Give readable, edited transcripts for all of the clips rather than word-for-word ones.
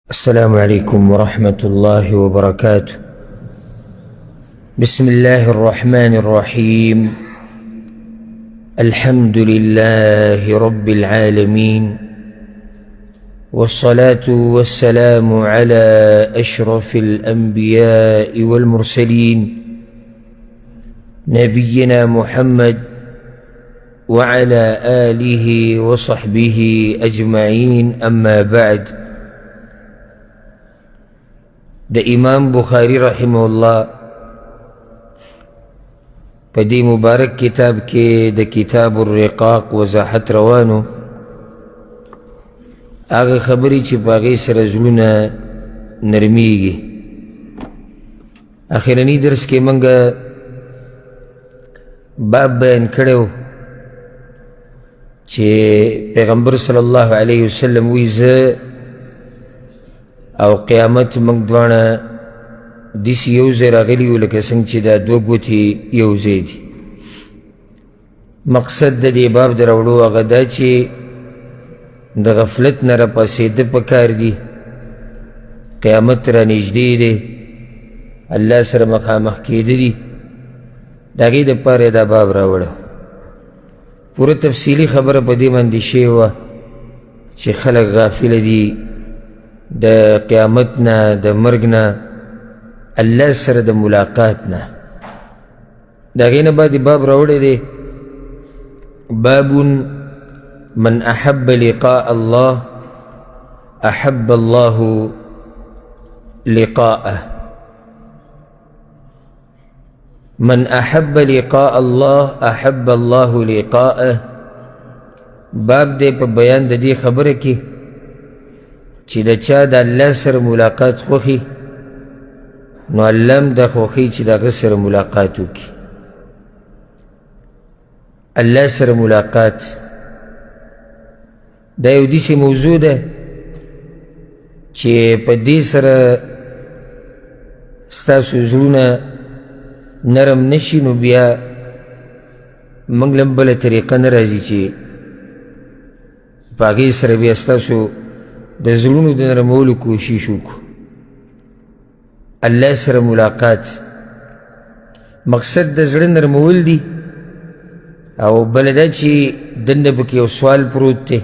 السلام عليكم ورحمة الله وبركاته. بسم الله الرحمن الرحيم. الحمد لله رب العالمين، والصلاة والسلام على أشرف الأنبياء والمرسلين نبينا محمد وعلى آله وصحبه أجمعين. أما بعد، د امام بخاری رحمه الله په دې مبارک کتاب کې د کتاب الرقاق وضاحت روانو، هغه خبرې چې په هغې سره زړونه نرمیږي. اخرني درس کې موږ باب بیان کړی و چې پیغمبر صلی الله علیه وسلم وایي زه او قیامت موږ دواړه داسې یو ځای راغلي وو لکه څنګه چې دا دوه ګوتې یو ځای دي. مقصد د دې باب د راوړو هغه دا چې د غفلت نه راپاڅېده پکار دي، قیامت را نږدې دی، الله سره مخامخ کېده دي، د هغې دپاره یې دا باب راوړه. پوره تفصیلي خبره په دې باندې شوې وه چې خلک غافله دي د قیامت نه، د مرګ نه، الله سره د ملاقات نه. د هغې نه بعد باب راوړی دی باب من احب لقاء الله احب الله لقاءه. من احب لقاء الله احب الله لقاءه. باب دی په بیان د دې خبره کې چې د چا د الله سره ملاقات خوښي نو الله هم دا خوښوي چې د هغه سره ملاقات وکړي. الله سره ملاقات دا یو داسې موضوع ده چې په دې سره ستاسو زړونه نرم نشي، نو بیا موږ له بله طریقه نه راځي چې په هغې سره بیا ستاسو د زړونو د نرمولو کوشش وکړو. الله سره ملاقات مقصد د زړه نرمول دي، او بله دا چې دننه پکې یو سوال پروت دی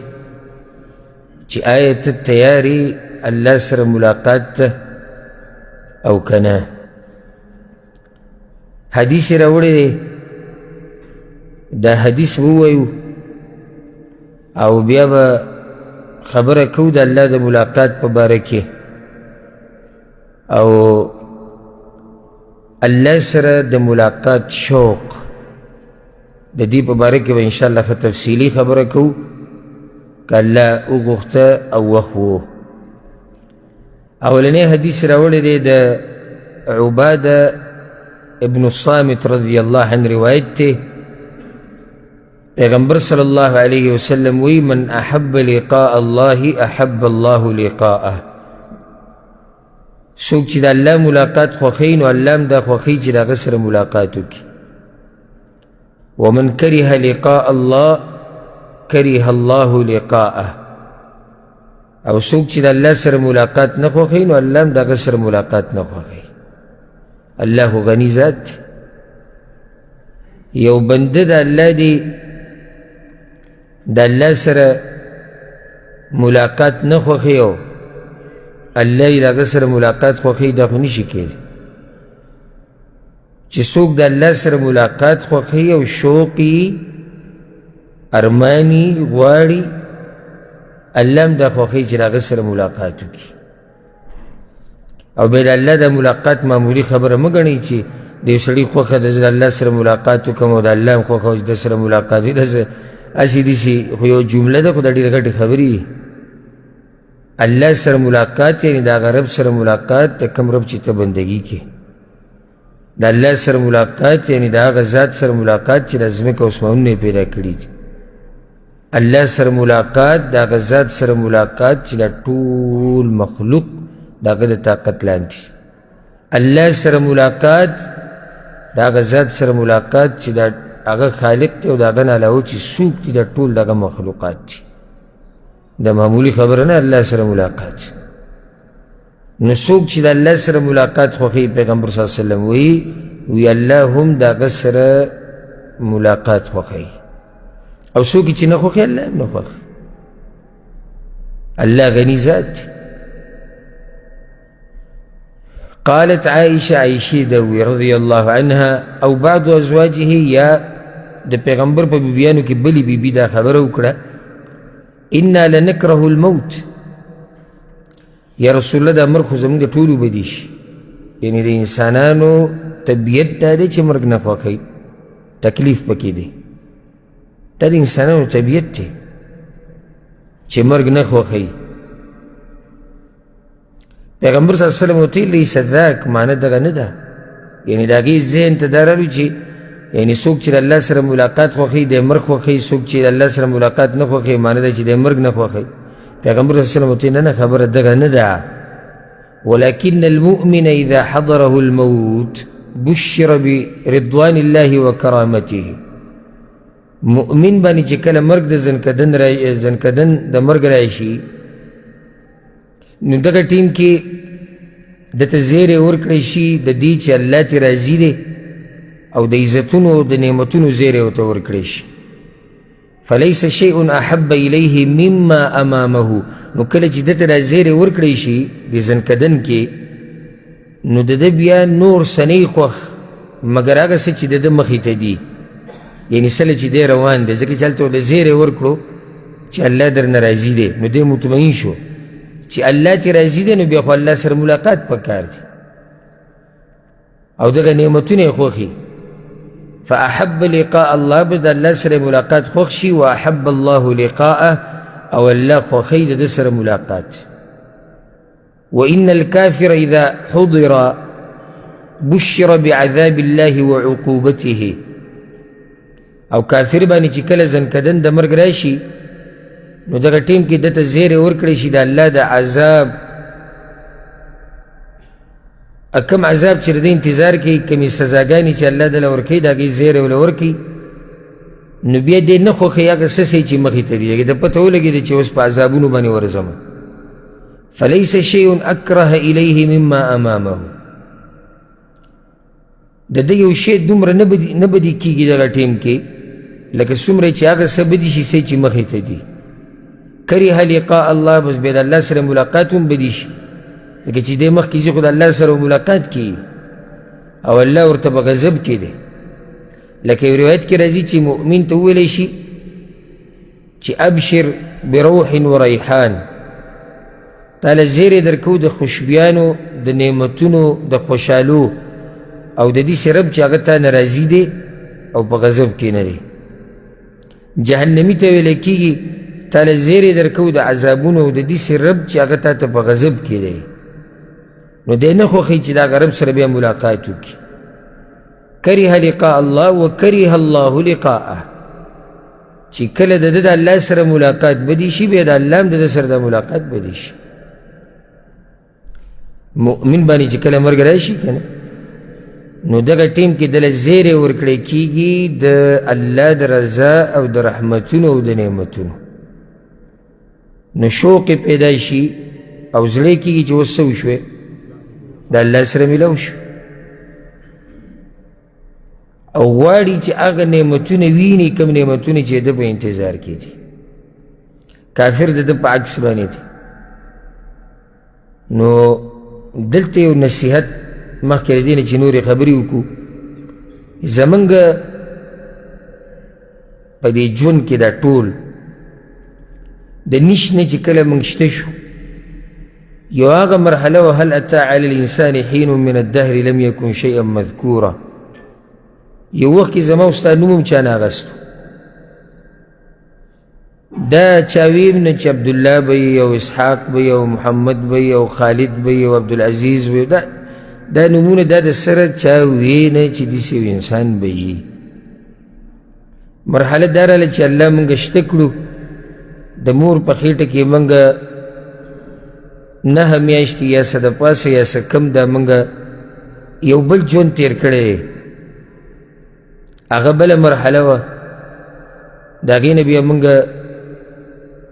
چې آیا ته تیار یې الله سره ملاقات ته او که نه. حدیث یې راوړی دی، دا حدیث به ووایو او بیا به خبره کو د الله د ملاقات په باره کې، او الله سره د ملاقات شوق د دې په باره کې به انشاءالله ښه تفصیلي خبره کو که الله وغوښته او وخت و. اولنی حدیث راوړی دی د عباده ابن الصامت رضی الله عنه روایت دی. پیغمبر صلی الله علیه وسلم وی من احب لقاء الله احب الله لقاءه. څوک چې د الله ملاقات خوښوي نو الله هم دا خوښوي چې د هغه سره ملاقات وکړي. ومن کره لقاء الله کره الله لقاءه. او څوک چې د الله سره ملاقات نه خوښوي نو الله هم د هغه سره ملاقات نه خوښوي. الله غني ذات، یو بنده د الله دی، د الله سره ملاقات نه خوښوي او الله یې د هغه سره ملاقات خوښوي، دا خو نشي کېدی. چې څوک د الله سره ملاقات خوښوي او شوق یې ارماني غواړي، الله هم دا خوښوي چې د هغه سره ملاقات وکړي. او بیا د الله د ملاقات معمولي خبره مه ګڼئ چې د یو سړي خوښه ده زه د الله سره ملاقات وکړم او د الله هم خوښه چې د سره ملاقات وي. داسې هسې داسې خو یو جمله ده، خو دا ډېرې غټې خبرې دي. الله سره ملاقات یعنې د هغه رب سره ملاقات د کوم رب چې ته بندګي کې. د الله سره ملاقات یعنې د هغه ذات سره ملاقات چې د ځمکه او اسمانونه یې پیدا کړي دي. الله سره ملاقات د هغه ذات سره ملاقات چې د ټول مخلوق د هغه د طاقت لاندې. الله سره ملاقات د هغه ذات سره ملاقات چې د هغه خالق دی او د هغه نه علاوه چې څوک دي د ټول دغه مخلوقات دي. د معمولی خبره نه الله سره ملاقات. نو څوک چې د الله سره ملاقات خوښوي پیغمبر صلی الله علیه وسلم وی الله هم د هغه سره ملاقات خوښوي او څوک چې نه خوښوي الله هم نه خوښوي. الله غني ذات. قالت عائشة عائشة دوي رضي الله عنها او بعض ازواجه یا د پیغمبر په بیبیانو کې بلی بیبی دا خبره وکړه انا لنکره الموت یا رسول الله دا مرګ خو زموږ د ټولو بدي شي، یعنی د انسانانو طبیعت دا دی چې مرګ نه خوښوي، تکلیف پکې دی، دا د انسانانو طبیعت دی چې مرګ نه خوښوي. پیغمبر صلی الله علیه وسلم ورته لیس ذاک معنی دغه نه ده، یعنی د هغې ذهن ته دا راوړي چې یعنی څوک چې د الله سره ملاقات خوښوي د مرګ خوښوي، څوک چې د الله سره ملاقات نه خوښوي معنی ده چې د مرګ نه خوښوي. پیغمبر صلی الله علیه وسلم ورته نه خبره دغه نه ده، ولكن المؤمن اذا حضره الموت بشر برضوان الله وكرامته. مؤمن باندې چې کله مرګ د زنکدن د مرګ راشي نو دغه ټیم کې دته زیری ورکړی شي د دې چې الله ترې راضي دی او د عزتونو او د نعمتونو زیری ورته ورکړی شي. فلیس شیء احب الیه مما امامه. نو کله چې دته دا زیری ورکړی شي د زنکدن کې نو د ده بیا نور سنی خوښ مګر هغه څه چې د ده مخې ته دي، یعنی سله چې دی روان دی، ځکه چې هلته د زیری ورکړو چې الله درنه راضي دی نو دی مطمئن شو چې الله تی راضي دی نو بیا خو الله سره ملاقات پکار دی او دغه نعمتونه یې خوښي. فاحب لقاء الله، بس د الله سره ملاقات خوښ شي، واحب الله لقاءه او الله خوښوي د ده سره ملاقات. وان الكافر اذا حضر بشر بعذاب الله وعقوبته. او کافر باندې چې کله زنکدن د مرګ راشي نو دغه ټیم کې دته زیری ورکړی شي د الله د عذاب، کم عذاب چې د انتظار کوي، کمې سزاګانې چې الله دله ورکوي د هغې زیری وله ورکوي، نو بیا دې نه خوښوي هغه څه شی چې مخې ته دي، د پته ولګېده چې اوس په عذابونو باندې ورځم. فلیس شیء اکره الیه مما امامه. د ده یو شی دومره نه بدي کېږي دغه ټیم کې لکه څومره چې هغه څه بدي شي څه چې مخې ته دي. کریه لقاء الله، بس بیا د الله سره ملاقات هم بدي شي، لکه چې دی مخکې ځي خو د الله سره ملاقات کیي او الله ورته په غضب کې دی. لکه یو روایت کې راځي چې مؤمن ته وویلی شي چې ابشر بروح وریحان، تاله زیری درکو د خوشبیانو د نعمتونو د خوشحالو او د دې رب چې هغه تا ناراضي دی او په غضب کې نه دی. جهنمي ته ویلی کېږي تاله زیری درکو د عذابونو او د دې رب چې هغه تا ته په غضب کې دی، نو دی نه خوښوي چې د هغه رب سره بیا ملاقات وکړي. کریه لقاء الله وکریه الله لقاءه. چې کله د ده د الله سره ملاقات بدي شي بیا د الله هم د ده سره د ملاقات بدي شي. مؤمن باندې چې کله مرګ راشي که نه نو دغه ټیم کې دله زیری ورکړی کېږي د الله د رضا او د رحمتونو او د نعمتونو، نو شوق پیدا شي او زړه کېږي چې اوس څه وشوې د الله سره میلاو شو او غواړي چې هغه نعمتونه ویني کوم نعمتونه چې د په انتظار کې دي. کافر د ده په عکس باندې دی. نو دلته یو نصیحت مخکې له دې نه چې نورې خبرې وکړو، زمونږ په دې ژوند کې دا ټول د نیش نه چې کله موږ شته شو یو هغه مرحله وهل اتی علی الانسان حین من الدهر لم یکن شیئا مذکورا. یو وخت کې زما او ستا نوم هم چا نه اخیستو، دا چا ویم نه چې عبدالله به یي او اسحاق به یي او محمد به یي او خالد به یي او عبدالعزیز به یي، دا نومونه دا د سره چا وی نه چې داسې یو انسان به یي. مرحله دا راغله چې الله موږ شته کړو، د مور په خېټه کې موږ 9 میاشتې یا څه د پاسه یا څه کم دا موږ یو بل ژوند تېر کړی، هغه بله مرحله وه. د هغې نه بیا موږ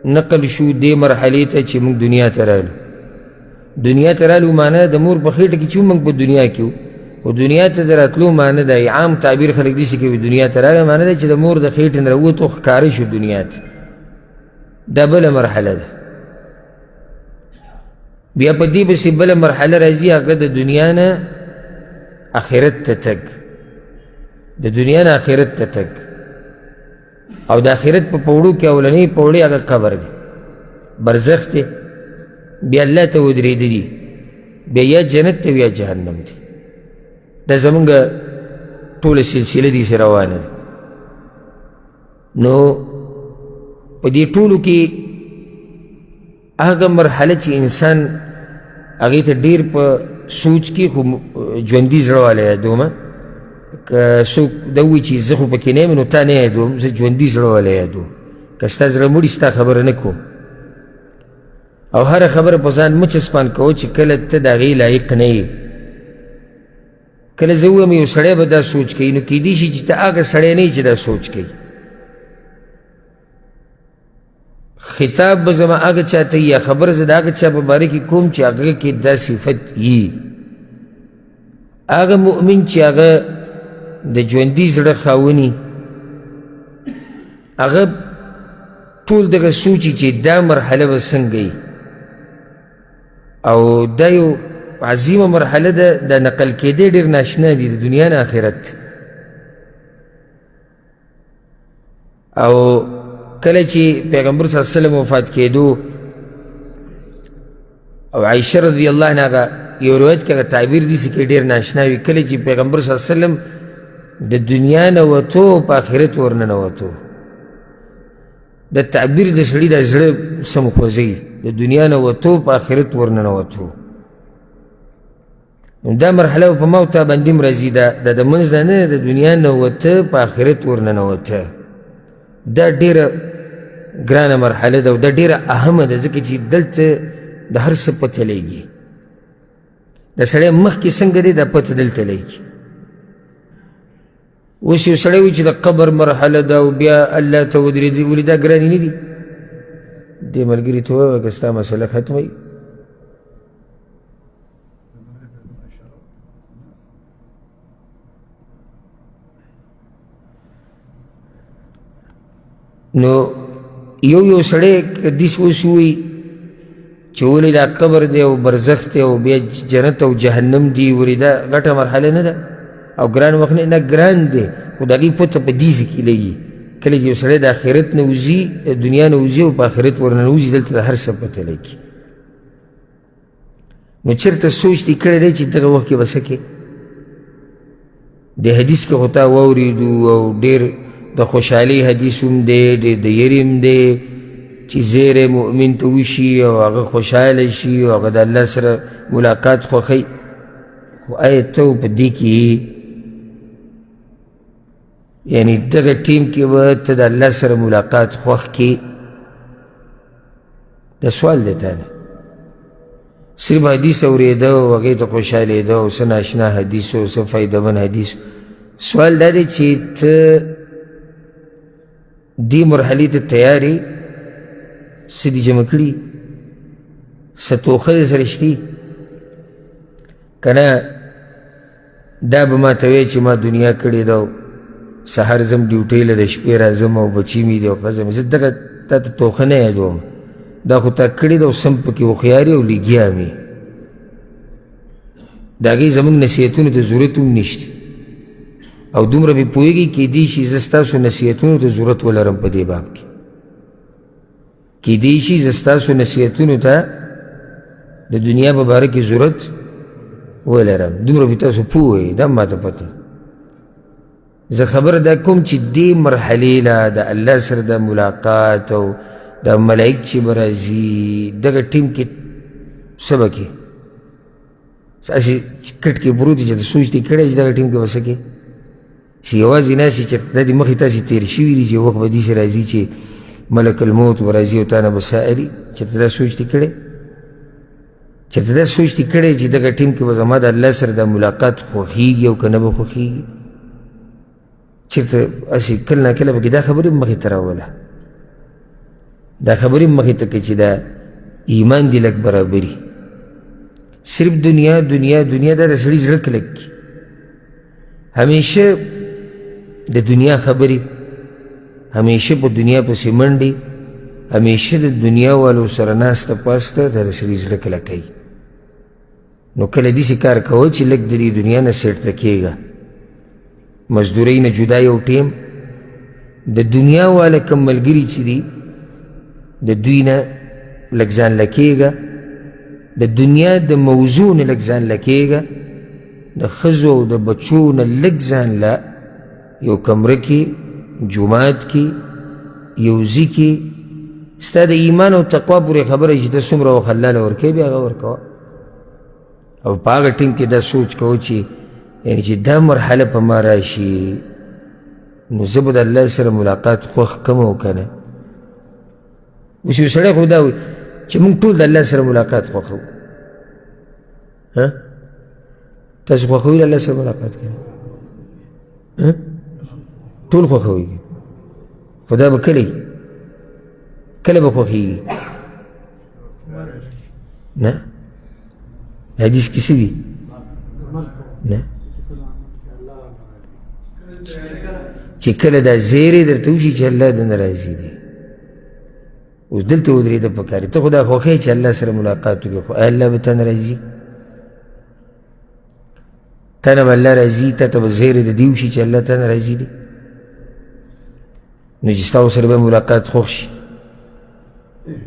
نقل شو دې مرحلې ته چې موږ دنیا ته راغلو. دنیا ته رالو معنی د مور په خېټه کې چې موږ په دنیا کې وو خو دنیا ته د راتلو معنی د عام تعبیر خلک داسې کوي دنیا ته راغی معنی ده چې د مور د خېټې نه راووتو ښکاره شو دنیا ته دا بله مرحله ده بیا په دې پسې بله مرحله راځي هغه د دنیا نه آخرت ته تګ د دنیا نه آخرت ته تګ او د آخرت په پوړو کې اولنۍ پوړی هغه قبر دی برزخ دی بیا الله ته ودرېدلي بیا یا جنت ته یا جهنم دی دا زمونږ ټوله سلسله دې روانه ده نو په دې ټولو کې هغه مرحله چې انسان هغې ته ډېر په سوچ کې خو ژوندي زړه والی یادومه که څوک دا ووایي چې زه خو پکې نه یم نو تا نه یادوم زه ژوندي زړه والی یادوم که ستا زړه مړي ستا خبره نه کوم او هره خبره په ځان مه چسپان کوه چې کله ته د هغې لایق نه یې کله زه ووایم یو سړی به دا سوچ کوي نو کیدای شي چې ته هغه سړی نه یې چې دا سوچ کوي خطاب به زما هغه چا ته یا خبره زه د هغه چا په باره کې کوم چې هغه کې دا صفت یي هغه مؤمن چې هغه د ژوندي زړه خاوني هغه ټول دغه سوچي چې دا مرحله به څنګه وي او دا یو عظیمه مرحله ده دا نقل کېدی ډېر ناشنا دي د دنیا نه آخرت او کله چې پیغمبر صلی الله علیه وسلم وفات کېدو او عایشه رضی الله عنها یو روایت کې هغه تعبیر داسې کې ډېر ناشنا وي کله چې پیغمبر صلی الله علیه وسلم د دنیا نه وتو په آخرت ورننوتو د تعبیر د سړي د زړه سم خوځوي د دنیا نه وتو په آخرت ورننوتو نو دا مرحله په ما او تا باندې هم راځي دا د منځ نه نه د دنیا نه وته په آخرت ورننوته دا ډېره ګرانه مرحله ده او دا ډېره اهمه ده ځکه چې دلته د هر څه پته لګي د سړی مخکې څنګه دی دا پته دلته لګي اوس یو سړی وایي چې د قبر مرحله ده او بیا الله ته ودرېدي ولې دا ګرانې نه دي دې ملګري ته ووایه که ستا مسله ختموي نو یو سړی حدیث اوس ووایي چې ولې دا قبر دی او برزخ دی او بیا جنت او جهنم دی ولې دا غټه مرحله نه ده او ګران وخت نه ګران دی خو د هغې پته په دې کې لګي کله چې یو سړی د آخرت نه وځي دنیا نه وځي او په آخرت ورننوځي دلته د هر څه پته لګي نو چېرته سوچ دې کړی دی چې دغه وخت کې به څه کې د حدیث کې خو تا واورېدو او ډېر د خوشحالۍ حدیث هم دی ډېر د یرې هم دی چې زیری مؤمن ته وشي او هغه خوشحاله شي او هغه د الله سره ملاقات خوښوي خو آیا ته په دې کې یعنی دغه ټیم کې به ته د الله سره ملاقات خوښ کې دا سوال دی تا نه صرف حدیث اورېده او هغې ته خوشحالېده او څه ناشنا حدیث او څه فایدهمند حدیث سوال دا دی چې ته دې مرحلې ته تیارې څه دې جمع کړي څه توښه دې سره شتي که نه دا به ما ته وایې چې ما دنیا کړې ده او سهار ځم ډیوټۍ له د شپې راځم او بچي مې دي او ښځه مې زه دغه تا ته توښه نه یادوم دا خو تا کړې ده او سم پکې هوښیار یې او لګیا مې د هغې زموږ نصیحتونو ته ضرورت هم نشته او دومره پې پوهېږي کیدای شي زه ستاسو نصیحتونو ته ضرورت ولرم په دې باب کې کیدای شي زه ستاسو نصیحتونو ته د دنیا په باره کې ضرورت ولرم دومره پې تاسو پوه یې دا ما ته پته زه خبره دا کوم چې دې مرحلې له د الله سره د ملاقات او د ملایک چې به راځي دغه ټیم کې څه به کې هسې کټ کې پروت دي چې ته سوچ دې کړی چې دغه ټیم کې به څه کې چې یوازې ناسې چې دا دې مخې تاسې تېر شوي دي چې وخت به داسې راځي چې ملک الموت به راځي او تا نه به سائلي چېرته دا سوچ دې کړی چېرته دا سوچ دې کړی چې دغه ټیم کې به زما د الله سره د ملاقات خوښېږي او که نه به خوښېږي چېرته هسې کله نه کله پکې دا خبرې هم مخې ته راوله دا خبرې هم مخې ته کړي چې دا ایمان دې لږ برابري صرف دنیا دنیا دنیا دا د سړي زړه کلک کی همیشه د دنیا خبرې همیشه په دنیا پسې منډې همیشه د دنیا والو سره ناسته پاسته دا د سړي زړه کلکوي نو کله داسې کار کوه چې لږ د دې دنیا نه سیټته کېږه مزدورۍ نه جدا یو ټیم د دنیا والا کم ملګري چې دي د دوی نه لږ ځان لکېږه د دنیا د موضوع نه لږ ځان لکېږه د ښځو او د بچو نه لږ ځان له یو کمره کې جومات کې یو ځي کې ستا د ایمان او تقوا پورې خبره چې ته څومره وخت الله له ورکوې بیا هغه ورکوه او په هغه ټیم کې دا سوچ کوو چې یعنې چې دا مرحله په ما راشي نو زه به د الله سره ملاقات خوښ کم او که نه اوس یو سړی خو دا وایي چې موږ ټول د الله سره ملاقات خوښوو تاسو خوښوئ د الله سره ملاقات کوي ټول خوښوئ خو دا به کله به خوښېږي نه حدیث کې څه دي نه چې کله دا زیری درته وشي چې الله د ناراضي دی اوس دلته ودرېده پکار ته خو دا خوښوې چې الله سره ملاقات وکړې خو الله به تا نه راځي تا نه به الله راځي تا ته به زیری د دې وشي چې الله تا نه راځي دی نو چې ستا سره به ملاقات خوښ شي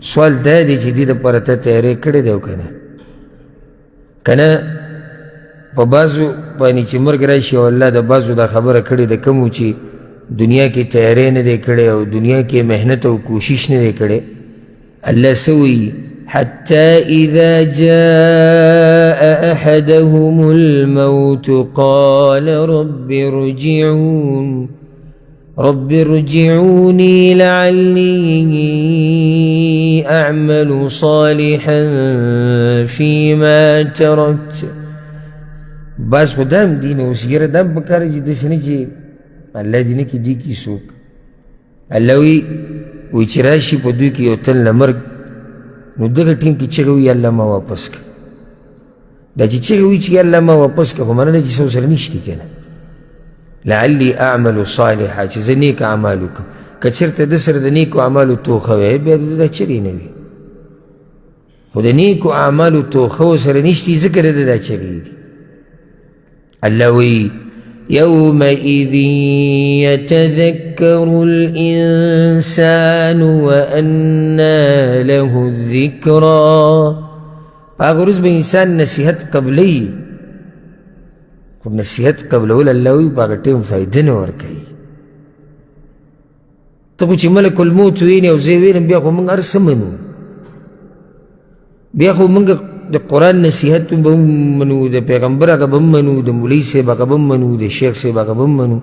سوال دا دی چې دې دپاره ته تیاری کړی دی او که نه که نه په بعضو باندې چې مرګ راشي او الله د بعضو دا خبره کړې ده کومو چې دنیا کې تیاری نه دی کړی او دنیا کې محنت او کوشش نه دی کړی الله څه وایي حتى إذا جاء أحدهم الموت قال رب ارجعوني لعلي أعمل صالحا فيما تركت بس خدام دین اوس یره دم پکاره چې داسې نه چې الله دې نه کړي دي کې څوک الله وایي چې راشي په دوی کې یو تن له مرګ نو دغه ټیم کې چغه وي الله ما واپس کړه دا چې چغه وي چې الله ما واپس کړه خو منه ده چې څه ورسره نشته که نه لعلي اعمل صالحا چې زه نیک اعمال وکړم که چېرته ده سره د نیکو اعمالو توښه وی بیا د دا چغې نه وي خو د نیکو اعمالو توښه ورسره نشتي ځکه د دا چغې دي الله وی يومئذ يتذكر الإنسان وأنى له الذكرى هغه ورځ به انسان نصیحت قبلی خو نصیحت قبلول الله وی په هغه ټیم فایده نه ورکوي ته خو چې ملک الموت وینې او زه وینم بیا خو موږ هر څه منو بیا خو موږ د قرآن نصیحت به هم منو د پیغمبر هغه به هم منو د مولوي صاحب هغه به هم منو د شیخ صاحب هغه به هم منو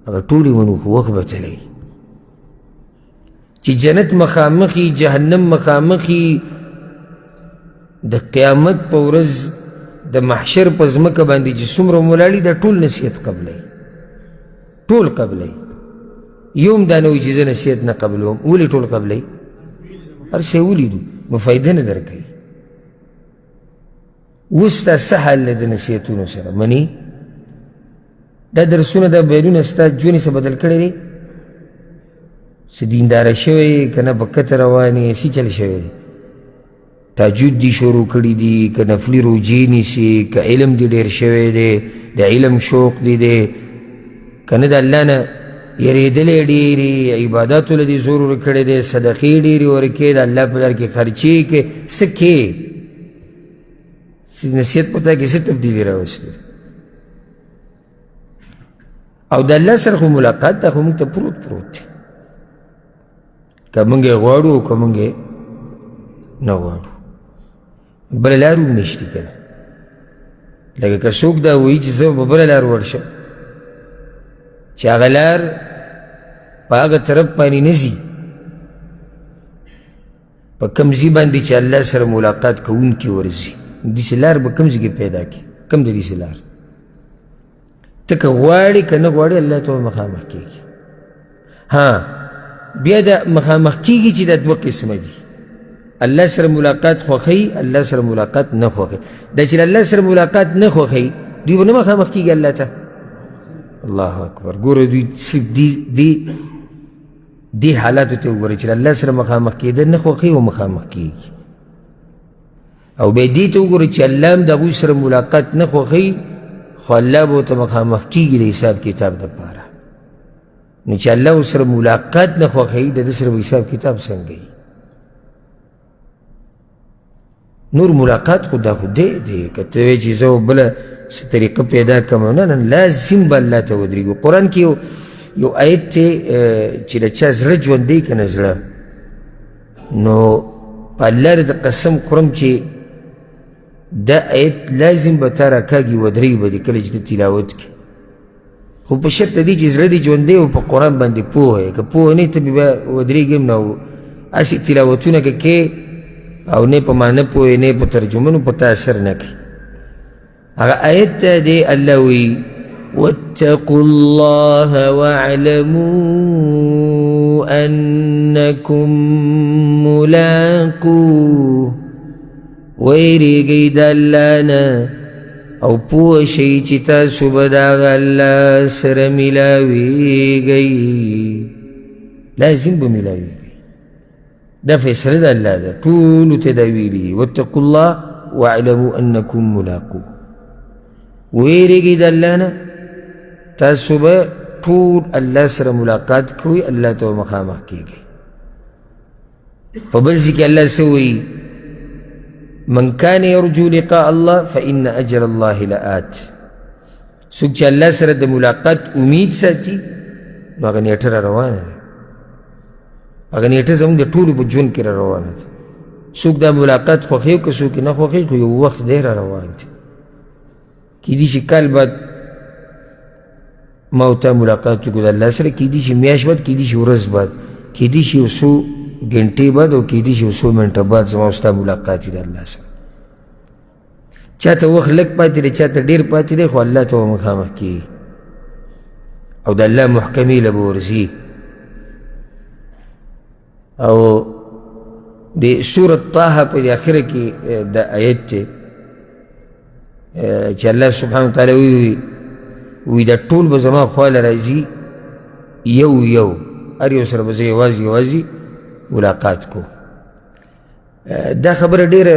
هغه ټول یې منو خو وخت به تلی چې جنت مخامخي جهنم مخامخي د قیامت په ورځ د محشر په ځمکه باندې چې څومره ولاړي دا ټول نصیحت قبلی ټول قبلی یوم دا نه وي چې زه نصیحت نه قبلوم ولې ټول قبلی هر شی ولیدو نو فایده نه درکوي اوس ستا څه حال دی د نصیحتونو سره منې دا درسونه دا بیانونه ستا ژوند یې څه بدل کړی دی څه دینداره شوی که نه په کته روان یې څه چل شوی دی تهجد دي شروع کړي دي که نفلي روجې نیسي که علم دي ډېر شوی دی د علم شوق دي دی که نه د الله نه یریدلی ډېرې عباداتو له دې زور ورکړی دی صدقې ډېرې ورکې د الله په لار کې خرچې کې څه کې نصیحت پتا کې څه تبدیلي راوستې او د الله سره خو ملاقات دا خو موږ ته پروت دی که موږ یې غواړو او که موږ یې نه غواړو بله لار هم نشته که نه لکه که څوک دا وایي چې زه به بله لار ورشم چې هغه لار په هغه طرف باندې نه ځي په کوم ځي باندې چې الله سره ملاقات کوونکي ورځي داسې لار به کوم ځای کې پیدا کړي کوم د داسې لار ته که غواړې که نه غواړې الله ته به مخامخ کېږي ها بیا دا مخامخ کېږي چې دا دوه قسمه دي الله سره ملاقات خوښوي، الله سره ملاقات نه خوښوي. دا چې الله سره ملاقات نه خوښوي دوی به نه مخامخ کېږي الله ته. الله اکبر. ګوره دوی صرف دې حالاتو ته وګورئ چې الله سره مخامخ کېدل نه خوښوي او مخامخ کېږي. او بیا دې ته وګورئ چې الله هم د هغوی سره ملاقات نه خوښوي خو الله به ورته مخامخ کېږي د حساب کتاب دپاره. نو چې الله ورسره ملاقات نه خوښوي د ده سره به حساب کتاب څنګه وي؟ نور ملاقات خو دا خو دی که ته وایې چې زه بله څه طریقه پیدا کړم، نه نه، لازم به الله ته ودرېږو. قرآن کې یو آیت دی چې د چا زړه ژوندی که نه زړه، نو په الله د قسم خورم چې دا آیت لازم به تا راکاږي ودرېږي به دې کله چې د تلاوت کې، خو په شرط دی چې زړه دې ژوندی او په قرآن باندې پوه یې. که پوه نه یې ته بیا ودرېږي هم نه، او هسې تلاوتونه که کې او نه په معنی پوهې نه په ترجمه، نو په تا اثر نه کوي. هغه آیت ته دی الله وایي واتقوا الله واعلموا انکم ملاقوه. ویریږئ د الله نه او پوه شئ چې تاسو به د هغه الله سره میلاویږئ، لازم به میلاویږئ. دا فیصله د الله ده، ټولو ته دا ویلي واتقوا الله واعلموا انکم ملاقوه. ویریږئ د الله نه، تاسو به ټول الله سره ملاقات کوئ، الله ته مخامخ کېږئ. په بل ځای کې الله څه وایي؟ من كان يرجو لقاء الله فإن أجل الله لآت. څوک چې الله سره د ملاقات امید ساتي نو هغه نیټه را روانه ده، هغه نیټه زموږ د ټولو په ژوند کې را روانه ده. څوک دا ملاقات خوښوي که څوک یې نه خوښوي، خو یو وخت دی را روان دی. کیدای شي کال بعد ما او تا ملاقات وکړو د الله سره، کیدای شي میاشت بعد، کیدای شي ورځ بعد، کیدای شي یو څو ګنټې بعد، او کیدای شي یو څو منټه بعد زما او ستا ملاقات وي د الله سره. چا ته وخت لږ پاتې دی، چا ته ډېر پاتې دی، خو الله ته به مخامخ کېږي او د الله محکمې له به ورځي. او د سورة طه په اخره کې دا آیت دی چې الله سبحانه وتعالی وی دا ټول به زما خواله راځي یو یو، هر یو سره به زه یوازې یوازې ملاقات کو. دا خبره ډېره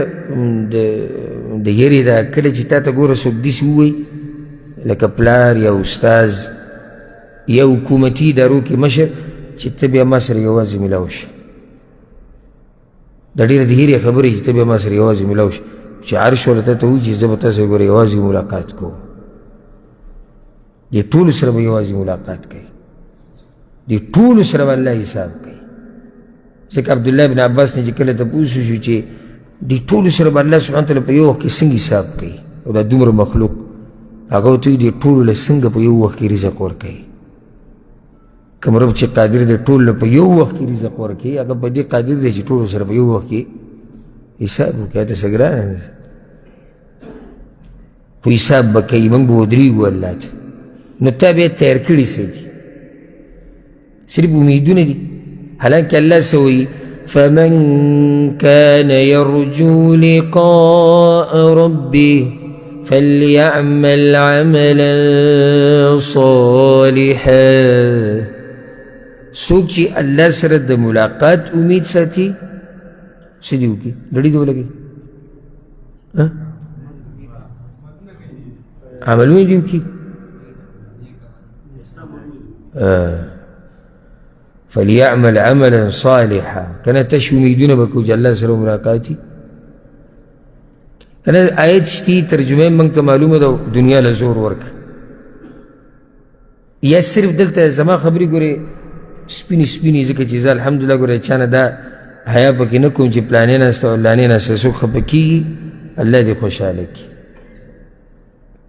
د یېرې ده. کله چې تا ته ګوره څوک داسې ووایي لکه پلار یا استاذ یا حکومتي ادارو کې مشر چې ته بیا ما سره یوازې میلاو شي، دا ډېره د یېرې خبرې چې ته بیا ما سره یوازې میلاو شي، چې عرش ورته ته وایي چې زه به تا سره ګوره یوازې ملاقات کوم. دې ټولو سره به یوازې ملاقات کوي، دې ټولو سره به الله حساب کوي. ځکه عبدالله بن عباس نه چې کله تپوس وشو چې دې ټولو سره به الله سبحانه تعالی په یو وخت کې څنګه حساب کوي، او دا دومره مخلوق، هغه ورته وایي دې ټولو له څنګه په یو وخت کې رزق ورکوي. کوم رب چې قادر دی ټولو له په یو وخت کې رزق ورکوي، هغه په دې قادر دی چې ټولو سره په یو وخت کې حساب وکړي. هلته څه ګرانه ده، خو حساب به کوي، موږ به ودرېږو الله ته. نو تا بیا تیار کړي څه دي؟ صرف امیدونه دي. حالانکه الله څه وایي؟ فمن كان يرجو لقاء ربه فليعمل عملا صالحا. څوک چې الله سره د ملاقات امید ساتي څه دي وکړي؟ ډډې دې ولګوي، عملونه دې وکړي. فليعمل عملا صالحا. کنه تش امیدونه به کوو چې الله سره ملاقاتي. کنه آیت شتي ترجمه موږ ته معلومه ده، دنیا له زور ورک. یا صرف دلته زما خبرې ګورې سپینې سپینې، ځکه چې زه الحمدلله ګورې چا نه دا حیا پکې نه کوم چې پلانې ناسته او لانې ناسته، څوک خفه کېږي الله دې خوشحاله کړي.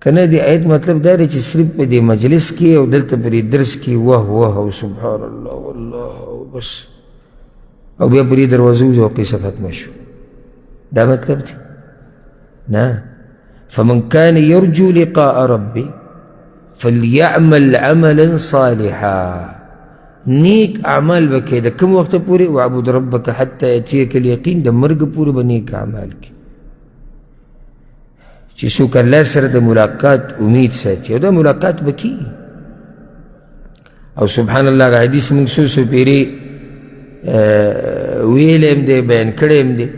کنه دې آیت مطلب دا دی چې صرف په دې مجلس کې او دلته په دې درس کې واه واه او سبحان الله والله او بس، او بیا په دې دروازو ځو قصه ختمه شو. دا مطلب دی نه. فمن كان يرجو لقاء ربه فليعمل عملا صالحا. نیک اعمال به کوې د کوم وخته پورې وعبد ربک حتی یأتیک الیقین د مرګ پورې به نیک اعمال کوي چې څوک الله سره د ملاقات امید ساتي او دا ملاقات به کېږي او سبحان الله هغه حدیث موږ څو پیرې ویلی هم دی بیان کړی هم دی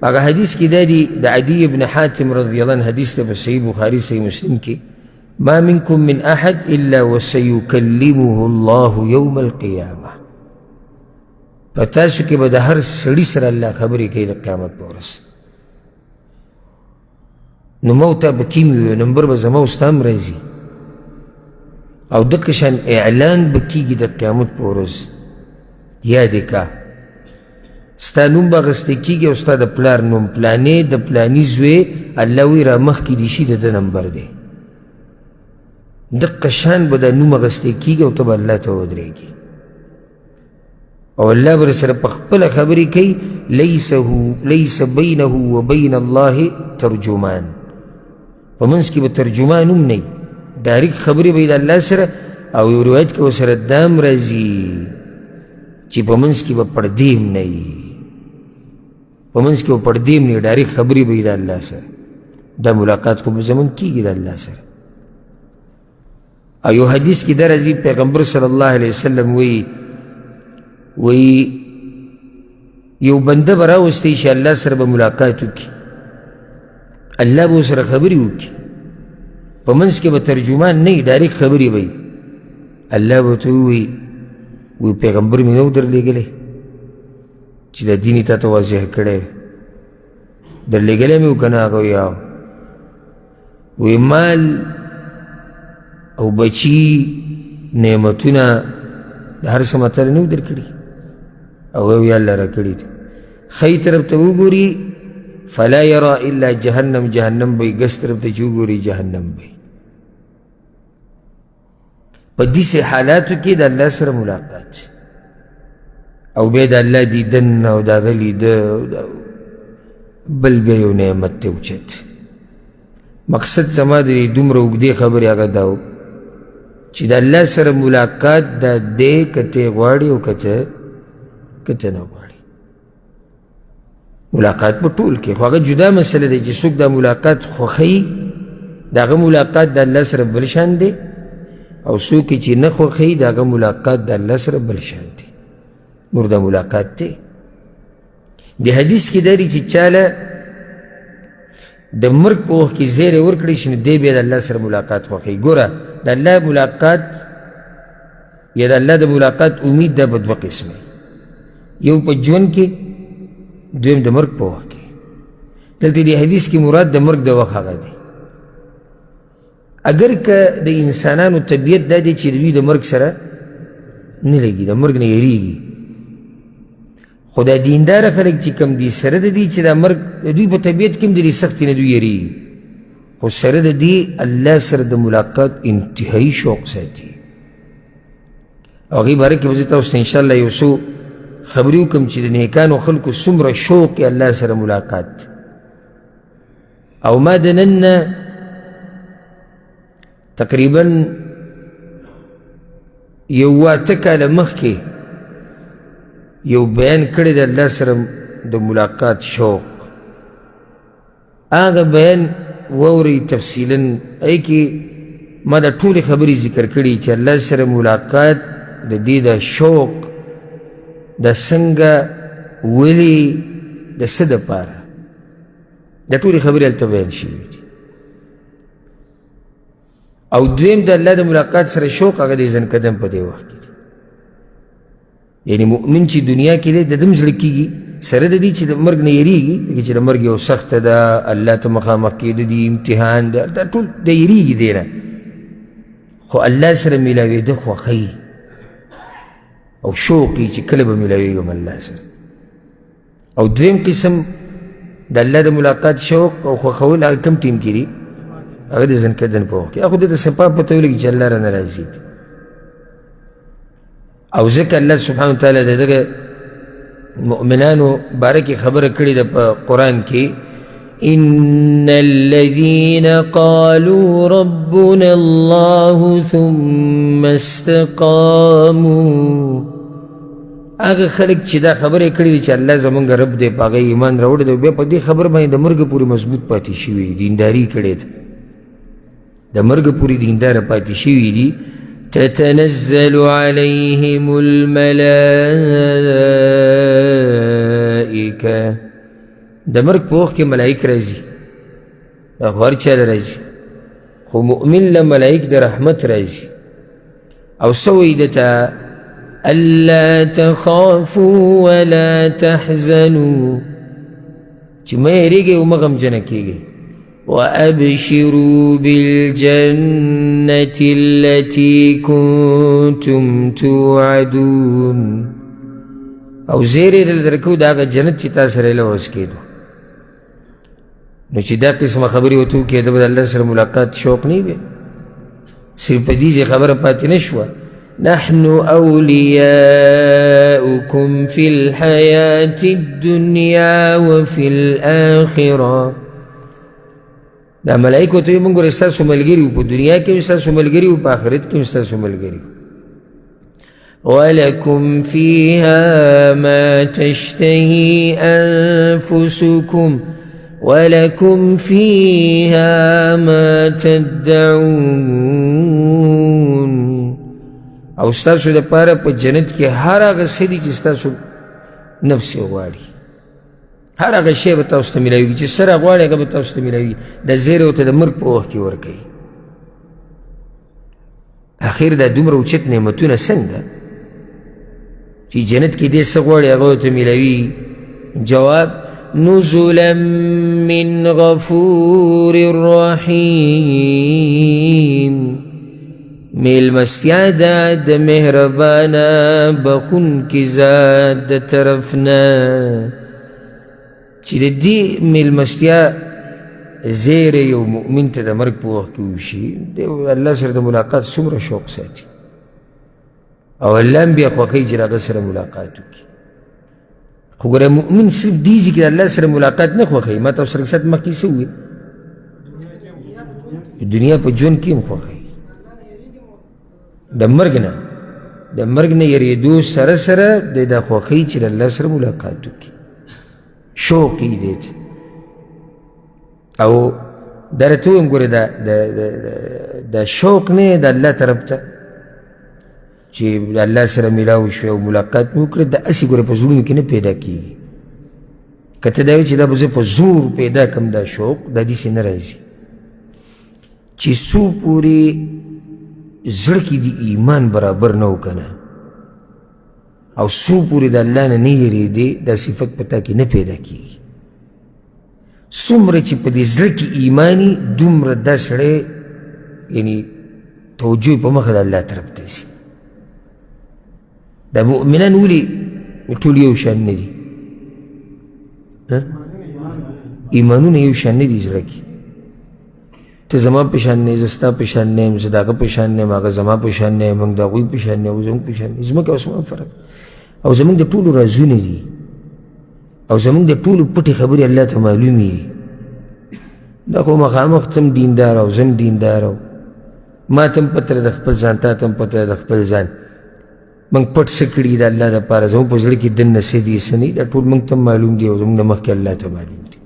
هغه حدیث کې دا دی د عدی بن حاتم رضی الله عنه حدیث دی په صحیح بخاري صحیح مسلم کې ما منکم من احد الا وسیکلمه الله یوم القیامه په تاسو کې به د هر سړي سره الله خبرې کوي د قیامت په ورځ نو موته به کیم وي نمبر به زما ستا هم راځي او دقه شان اعلان به کېږي د قیامت په ورځ یاد یې کا ستا نوم به اخیستی کېږي او ستا د پلار نوم پلانې د پلاني زوی الله وایي را مخکې دې شي د ده نمبر دی دقه شان به دا نوم اخیستی کېږي او ته به الله ته ودرېږي او الله به سره په خپله خبرې کوي لیس بینه و بین الله ترجمان په منځ کې به ترجمان هم نه وي ډایرکټ خبرې به یې د الله سره او یو روایت کې ورسره دا هم راځي چې په منځ کې به پردې هم نه وي په منځ کې به پردې هم نه وي ډایرکټ خبرې به یې د الله سره دا ملاقات خو به زمونږ کېږي د الله سره او یو حدیث کې دا راځي پیغمبر صلی الله علیه وسلم وایي یو بنده به راوستی چې الله سره به ملاقات وکړي الله به ورسره خبرې وکړي په منځ کې به ترجمان نه وي ډایرکټ خبرې به وي الله به ورته ووایي وی پیغمبر مې نه و درلېږلی چې دا دین یې تا ته واضح کړی درلېږلی مې و که نه هغه وایي وی مال او بچی نعمتونه د هر څه متل نه و درکړي او وی الله را کړي دي ښی طرف ته وګوري فلا یرا الا جهنم جهنم به ګس طرف ته چې وګوري جهنم به په داسې حالاتو کې د الله سره ملاقات او بیا د الله دیدن او د هغه لیده بل بیا یو نعمت دی اوچت مقصد زما د دومره اوږدې خبرې هغه دا و چې د الله سره ملاقات دا دی که ته غواړې او که ته نه غواړې ملاقات په ټول کې خو هغه جدا مسله دی چې څوک دا ملاقات خوښوي د هغه ملاقات د الله سره بل شان دی او څوک چې نه خوښوي د هغه ملاقات د الله سره بل شان دی نور دا ملاقات دی د حدیث کې دا دی چې چاله د مرګ په وخت کې زیری ورکړی شي نو دی بیا د الله سره ملاقات خوښوي ګوره د الله ملاقات یا د الله د ملاقات امید دا به دوه قسمه یو په ژوند کې دویم د مرګ په وخت کې دلته د حدیث کې مراد د مرګ د وخت هغه دی اگر که د انسانانو طبیعت دا دی چې دوی د مرګ سره نه لګي د مرګ نه یریږي خو دا دینداره خلک چې کوم دي سره د دې چې دا مرګ د دوی په طبیعت کې هم د دې سختي نه دوی یریږي خو سره د دې الله سره د ملاقات انتهایی شوق ساتي او هغې باره کې به زه تاسو ته انشاءالله یو څو خبرې وکړم چې د نیکانو خلکو څومره شوق یې الله سره ملاقات او ما د نن نه تقریبا یو 8 کاله مخکې یو بیان کړی د الله سره د ملاقات شوق هغه بیان واورئ تفصیلا هغې کې ما دا ټولې خبرې ذکر کړي چې الله سره ملاقات د دې د شوق د څنګه ولې د څه دپاره دا ټولې خبرې هلته بیان شوي دي او دویم د الله د ملاقات سره شوق هغه د ځن قدم په دې وخت کې دی یعنی مؤمن چې دنیا کې دی د ده هم زړه کېږي سره د دې چې د مرګ نه یریږي لکه چې د مرګ یو سخته ده الله ته مخامخ کېده دي امتحان ده دا ټول د یریږي دی نه خو الله سره میلاوېده خوښوي او شوق یې چې کله به میلاوېږم الله سره او دویم قسم د الله د ملاقات شوق او خوښول هغه کم ټیم کې دي هغه د ځن کدن په وخت کې هغه د صفا پته ولګي چې الله رانه راضي دی او ځکه الله سبحانه وتعالی د دغه مؤمنانو باره کې خبره کړې ده په قرآن کې إن الذين قالوا ربنا الله ثم استقاموا هغه خلک چې دا خبرې کړې دي چې الله زمونږ رب دی په هغه ایمان راوړی دی بیا په دې خبر باندې د مرګ پورې مضبوط پاتې شوي دینداري کړې ده د مرګ پورې دینداره پاتې شوي دي تتنزل عليهم الملائكة د مرګ په وخت کې ملائک راځي دا هر چا له راځي خو مؤمن له ملائک د رحمت راځي او څه وایي دته ألا تخافوا ولا تحزنوا چې مه یېرېږئ او مه غمجنه کېږئ وأبشروا بالجنة التي كنتم توعدون او زیرې درکو د هغه جنت چې تا سره یې لوس کېدو نو چې دا قسمه خبرې ورته وکړې د به د الله سره ملاقات شوق نه وي صرف په دې خبره پاتې نه شوه نحن أولياؤكم في الحياة الدنيا وفي الآخرة دا ملائکو ته موږ ګوره ستاسو ملګري وو په دنیا کې هم ستاسو ملګري وو په آخرت کې هم ستاسو ملګري وو ولكم فيها ما تشتهي أنفسكم ولكم فيها ما تدعون او ستاسو دپاره په جنت کې هر هغه څه دي چې ستاسو نفس یې غواړي هر هغه شی به تاسو ته میلاویږي چې سره غواړي هغه به تاسو ته میلاویږي د زیرې ورته د مرګ په وخت کې ورکوي اخر دا دومره اوچت نعمتونه څنګه چې جنت کې دې څه غواړي هغه ورته میلاویږي جواب نزلا من غفور رحیم میلمستیا ده د مهربانه بخونکي ذات د طرف نه چې د دې میلمستیا زیری یو مؤمن ته د مرګ په وخت کې وشي د الله سره د ملاقات څومره شوق ساتي او الله هم بیا خوښوي چې د هغه سره ملاقات وکړي خو ګوره مؤمن صرف دې ځای کې د الله سره ملاقات نه خوښوي ما تاسو سره سات مخکې څه وویل دنیا په ژوند کې هم خوښوي د مرګ نه یېرېدو سره سره د دا خوښوي چې د الله سره ملاقات وکړي شوق یې دی او دا راته ووایم ګورې دا شوق نه د الله طرف ته چې د الله سره میلاو شوې او ملاقات مې وکړه دا هسې ګوره په زړونو کې نه پیدا کېږي که ته دا وایي چې دا به زه په زور پیدا کړم دا شوق دا داسې نه راځي چې څو پورې زړه کې د ایمان برابر نه و که نه او څو پورې د الله نه نه یېرېدې دا صفت په تا کې نه پیدا کېږي څومره چې په دې زړه کې ایماني دومره دا سړی یعنی توجه په مخه د الله طرف ته شي دا مؤمنان ولې ټول یو شان نه دي ایمانونه یو شان نه دي زړه کې ته زما په شان نه یې زه ستا په شان نه یم زه د هغه په شان نه یم هغه زما په شان نه یم موږ د هغوی په شان نه یو زموږ په شان نه زموږ او اسمان فرق او زموږ د ټولو رازونه دي او زموږ د ټولو پټې خبرې الله ته معلومې دي دا خو مخامخ ته هم دیندار او زه هم دیندار او ما ته هم پته ده د خپل ځان تا ته هم پته ده د خپل ځان موږ پټ څه کړي د الله دپاره زموږ په زړه کې دننه څه دي څه نه دي دا ټول موږ ته هم معلوم دي او زموږ نه مخکې الله ته معلوم دي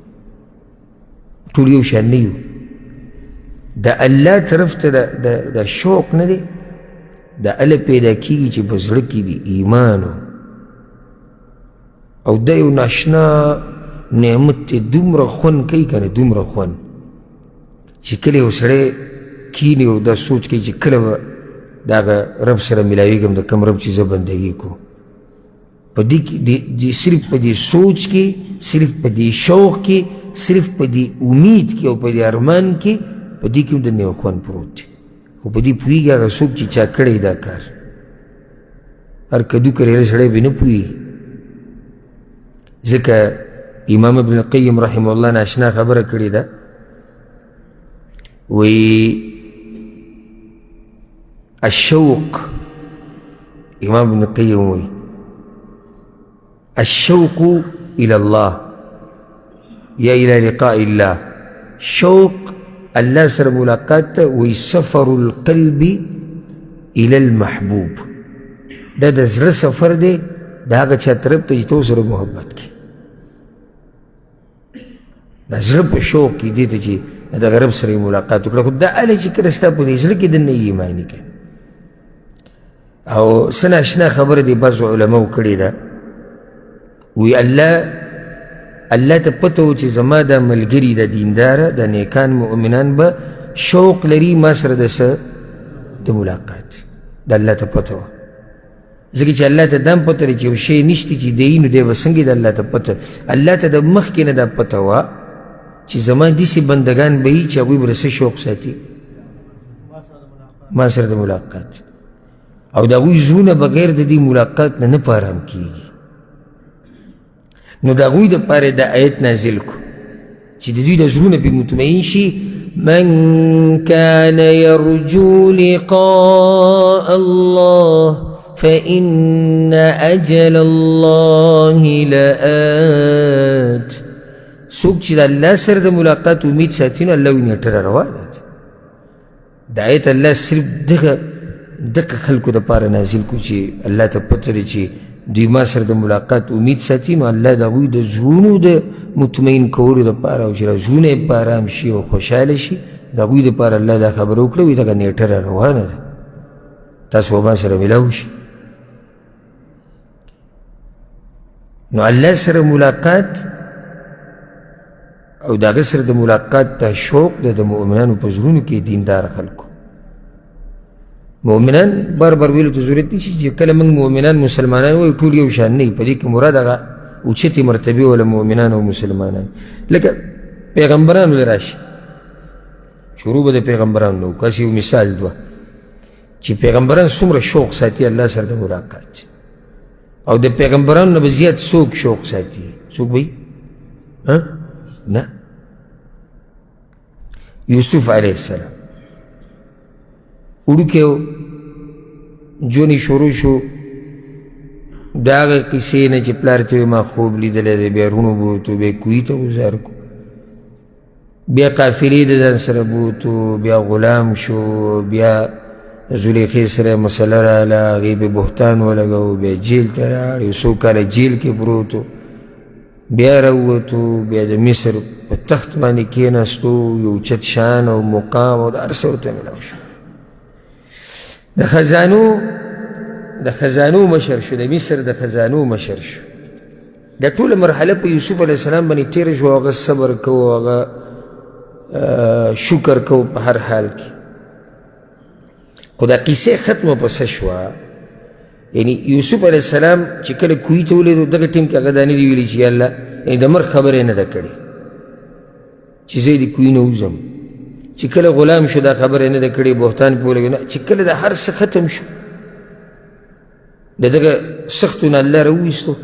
ټول یو شان نه یو د الله طرف ته د شوق نه دی د هله پیدا کېږي چې په زړه کې د ایمان او دا یو ناشنا نعمت دی دومره خوند کوي که نه دومره خوند چې کله یو سړی کیني او دا سوچ کوي چې کله به د هغه رب سره میلاویږم د کوم رب چې زه بندګي کوم په دې کې صرف په دې سوچ کې صرف په دې شوق کې صرف په دې امید کې او په دې ارمان کې په دې کې هم د نوی خوند پروت دی خو په دې پوهېږي هغه څوک چې چا کړی دا کار هر کدو کریاله سړی به نه پوهېږي ځکه امام ابن القیم رحمه الله ناشنا خبره کړې ده وی الشوق امام ابن القیم وی الشوق الى الله یا الى لقاء الله. شوق الله سره ملاقات ته وی سفر القلب الى المحبوب. دا د زړه سفر دی د هغه چا طرف ته چې تو سره محبت کړي. د زړه په شوق کې دې ته چې دغه رب سره ملاقات وکړه. خو دا هله چې کله ستا په دې زړه کې دننه ایماني کوي. او څه ناشنا خبره دې بعضو علماو کړې ده، وی الله ته پته و چې زما دا ملګري د دینداره د نیکان مؤمنان به شوق لري ما سره د څه د ملاقات. د الله ته پته وه، ځکه چې الله ته دا هم پته لري چې یو شی نشته چې دی نو دی به څنګه د الله ته پته. الله ته د مخکې نه دا پته وه چې زما داسې بندګان به وي چې هغوی به د څه شوق ساتي، ما سره د ملاقات. او د هغوی زړونه بغیر د دې ملاقات نه په ارام کېږي. نو د هغوی دپاره دا آیت نازل کو چې د دوی د زړونه پې مطمئن شي. من كان يرجو لقاء الله فإن أجل الله لآت. څوک چې د الله سره د ملاقات امید ساتي نو الله ویني ټره روانه ده. د آیت الله صرف دغه خلکو دپاره نازل کو چې الله ته پته لري چې دوی ما سره د ملاقات امید ساتي، نو الله د هغوی د زړونو د مطمئن کولو دپاره او چې زړونه یې په ارام شي او خوشحاله شي، د هغوی دپاره الله دا خبره وکړه وایي دغه نیټه را روانه ده، تاسو به ما سره میلاو شي. نو الله سره ملاقات او د هغه سره د ملاقات ته شوق د مؤمنانو په زړونو کې دیندار خلکو. مؤمنان بار بار ویلو ته ضرورت نشي چې کله موږ مؤمنان مسلمانان وایو ټول یو شان نه وي. په دې کې مراد هغه اوچتې مرتبې وله مؤمنان او مسلمانان. لکه پیغمبرانو له راشي، شروع به د پیغمبرانو نه وکړو. یو مثال دوه چې پیغمبران څومره شوق ساتي الله سره د ملاقات، او د پیغمبرانو نه به زیات څوک شوق ساتي؟ څوک به نه. یوسف علیه السلام وړوکی و، ژوند یې شروع شو د هغه کیسې نه چې پلار ته وایي ما خوب لیدلی دی، بیا روڼو بوتو، بیا کوهي ته ګزار کړو، بیا قافلې د ځان سره بوتو، بیا غلام شو، بیا زلیخې سره مسله راغله، هغې پې بهتان ولګو، بیا جیل ته راغی، یو څو کاله جیل کې پروت و، بیا راووتو، بیا د مصر په تخت باندې کېناستو، یو اوچت شان او مقام او د هر څه ورته میلاو شو. د خزانو مشر شو، د مصر د خزانو مشر شو. دا ټوله مرحله په یوسف علیه السلام باندې تېره شو. هغه صبر کو، هغه شکر کو په هر حال کې. خو دا قیسې ختمه په څه شوه؟ یعنی یوسف علیه السلام چې کله کوهي ته ولیدو دغه ټیم کې هغه دا نه دي ویلي چې یالله یعنې د مرګ خبره یې نه ده کړې چې زه یې د کوهي نه وځم. چې کله غلام شو دا خبره یې نه ده کړې، بهتان پې ولګوي نه. چې کله دا هر څه ختم شو، د دغه سختونه الله راوویستو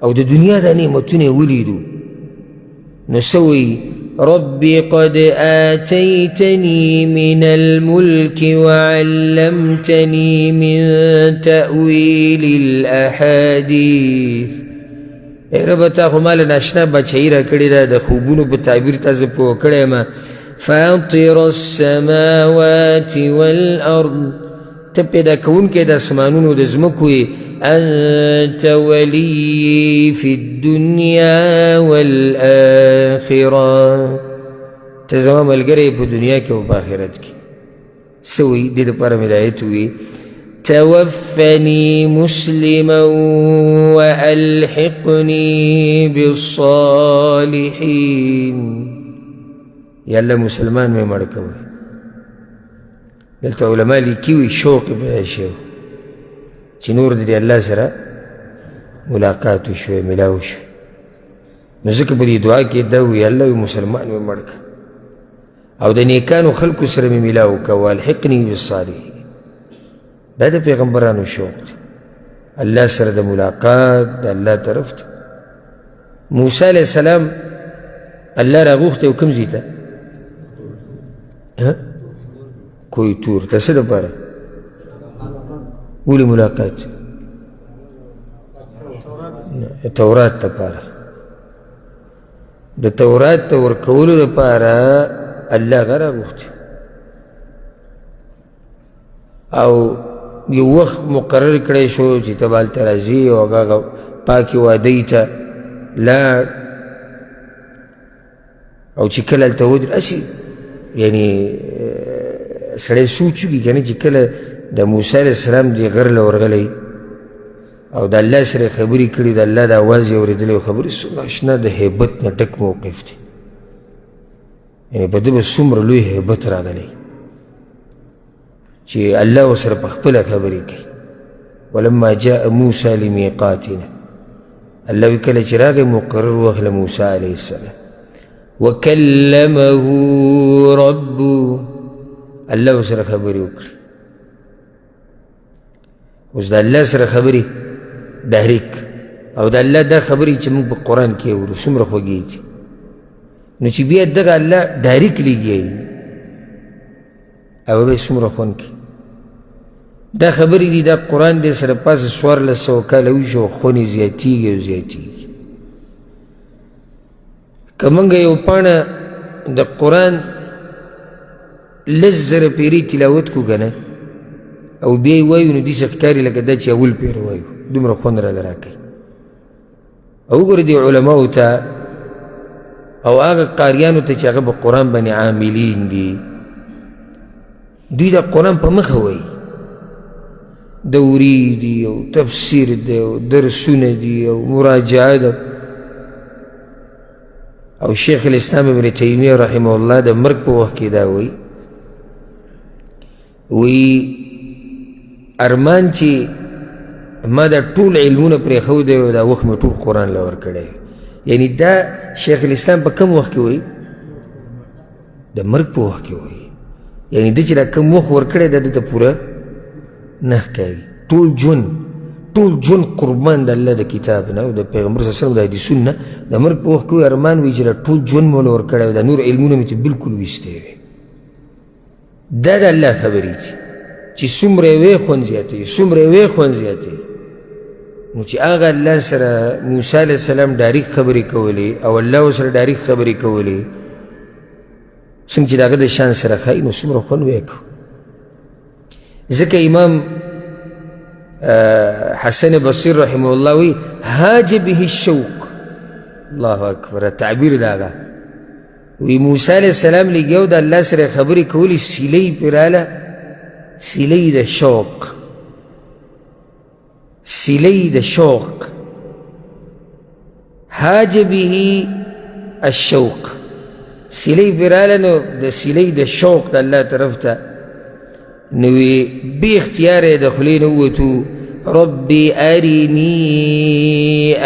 او د دنیا دا نعمتونه یې ولیدو، نو څه وایي؟ ربي قد آتيتني من الملك وعلمتني من تأويل الأحاديث. اے رب تا خو ماله ناشنا بچهی را کړې ده، د خوبونو په تعبیر تا زه پوه کړی یم. فاطر السماوات والأرض، ته پیدا کوونکی د اسمانونو د ځمکو یې. أنت ولي في الدنيا والآخرة، ته زما ملګری په دنیا کې او په آخرت کې. څه وایي دې دپاره مې د آیت ووایي توفني مسلما وألحقني بالصالحين. یا الله مسلمان مې مړ کوئ. دلته علما لیکي وي شوق یې پیدا شوی چې نور د دې الله سره ملاقات وشوی، میلاو شو. نو ځکه په دې دعا کې دا وایي الله مسلمان مې مړ کړه او د نیکانو خلکو سره مې میلاو کړه. والحقني بالصالحین، دا د پیغمبرانو شوق دی، الله سره د ملاقات د الله طرف ته. موسی علیه السلام الله راغوښتی و کوم ځای ته؟ کوی تور ته. څه دپاره؟ ولې ملاقات؟ تورات دپاره. د تورات ته ورکولو دپاره الله هغه راغوښتي او یو وخت مقرر کړی شو چې ته به هلته راځي او هغه پاکې وادۍ ته لاړ او چې کله هلته ودرېد هسې یعنې سړی سوچ وکړي که نه چې کله د موسی علیه السلام دې غر له ورغلی او د الله سره خبرې کړي د الله د اواز یې اورېدلی او خبرې څومره اشنا د هیبت نه ډک موقف دی یعنې په ده به څومره لوی هیبت راغلی چې الله ورسره په خپله خبرې کوي ولما جاء موسی لمیقاتنا الله وی کله چې راغی مقرر وخت له موسی علیه السلام وکلمه ربه الله ورسره خبرې وکړي اوس د الله سره خبرې ډایرک او د الله دا خبرې چې موږ په قرآن کې اورو څومره خوږې دي نو چې بیا دغه الله ډایرک لیږي او به څومره خوند کوي دا خبرې دي دا قرآن دی سره پاسه 1400 کاله وشي او خونې زیاتېږي او زیاتېږي که موږ یو پاڼه د قرآن 10,000 پیرې تلاوت کړو که نه او بیا یې وایو نو داسې ښکاري لکه دا چې اول پیره وایو دومره خوند راله راکوي او وګوره دې علماو ته او هغه قاریانو ته چې هغه په قرآن باندې عاملین دي دوی د قرآن په مخه وایي دوري دي او تفسیر دی او درسونه دي او مراجعه ده او شیخ الاسلام ابن تیمیه رحمه الله د مرګ په وخت کې دا وایي ارمان چې ما دا ټول علمونه پرېښودی او دا وخت مې ټول قرآن له ورکړی یعنی دا شیخ الاسلام په کوم وخت کې وایي د مرګ په وخت کې وایي یعنی ده چې دا کوم وخت ورکړی دا ده ته پوره نه ښکاري ټول ژوند قربان د الله د کتاب نه او د پیغمبر صلی الله علیه وسلم د حدیثونو نه د مرګ په وخت کې ارمان وایي چې دا ټول ژوند مو له ورکړی دا نور علمونه مې ته بلکل ویستی وي دا د الله خبرې دي چې څومره یې وی خوند زیاتوي څومره یې وی خوند زیاتوي نو چې هغه الله سره موسی علیه السلام ډایرک خبرې کولې او الله ورسره ډایرک خبرې کولې څنګه چې د هغه د شان سره ښایي نو څومره خوند به یې کو ځکه امام حسن بصیر رحمه الله وی هاج به الشوق الله اکبر تعبیر د هغه وی موسی علیه السلام لګیا و د الله سره خبرې کولې سیلۍ پرې راله سیلۍ د شوق سیلۍ د شوق هاج به الشوق سیلۍ پرې راله نو د سیلۍ د شوق د الله طرف ته نو وی بې اختیاره یې د خولې نه ووتو ربي ارني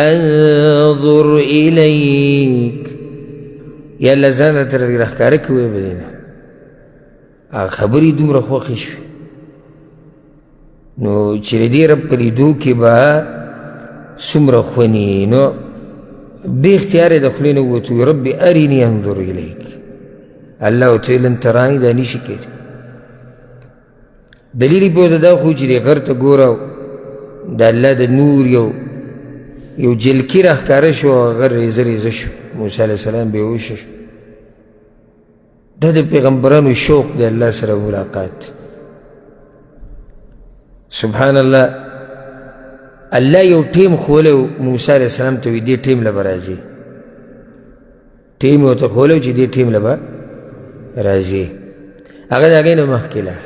انظر الیک یا الله ځان راته راښکاره کوې به دی نه هغه خبرې دومره خوښې شوې نو چې د دې رب په لیدو کې به څومره خوني نو بې اختیاره د خولې نه ووتو ربي ارني انظر الیک الله ورته ویل لن تراني دا نشي کېدی دلیل یې په دا خو چې دې غر ته ګوره د الله د نور یو جلکي راښکاره شو او غر ریزه ریزه شو موسی علیه السلام بېهوشه شو دا د پیغمبرانو شوق دی الله سره ملاقات سبحان الله الله یو ټیم ښولی موسی علیه السلام ته وي دې ټیم له به راځي ټیم یې ورته ښولی چې دې ټیم له به راځي هغه د هغې نه مخکې لاړ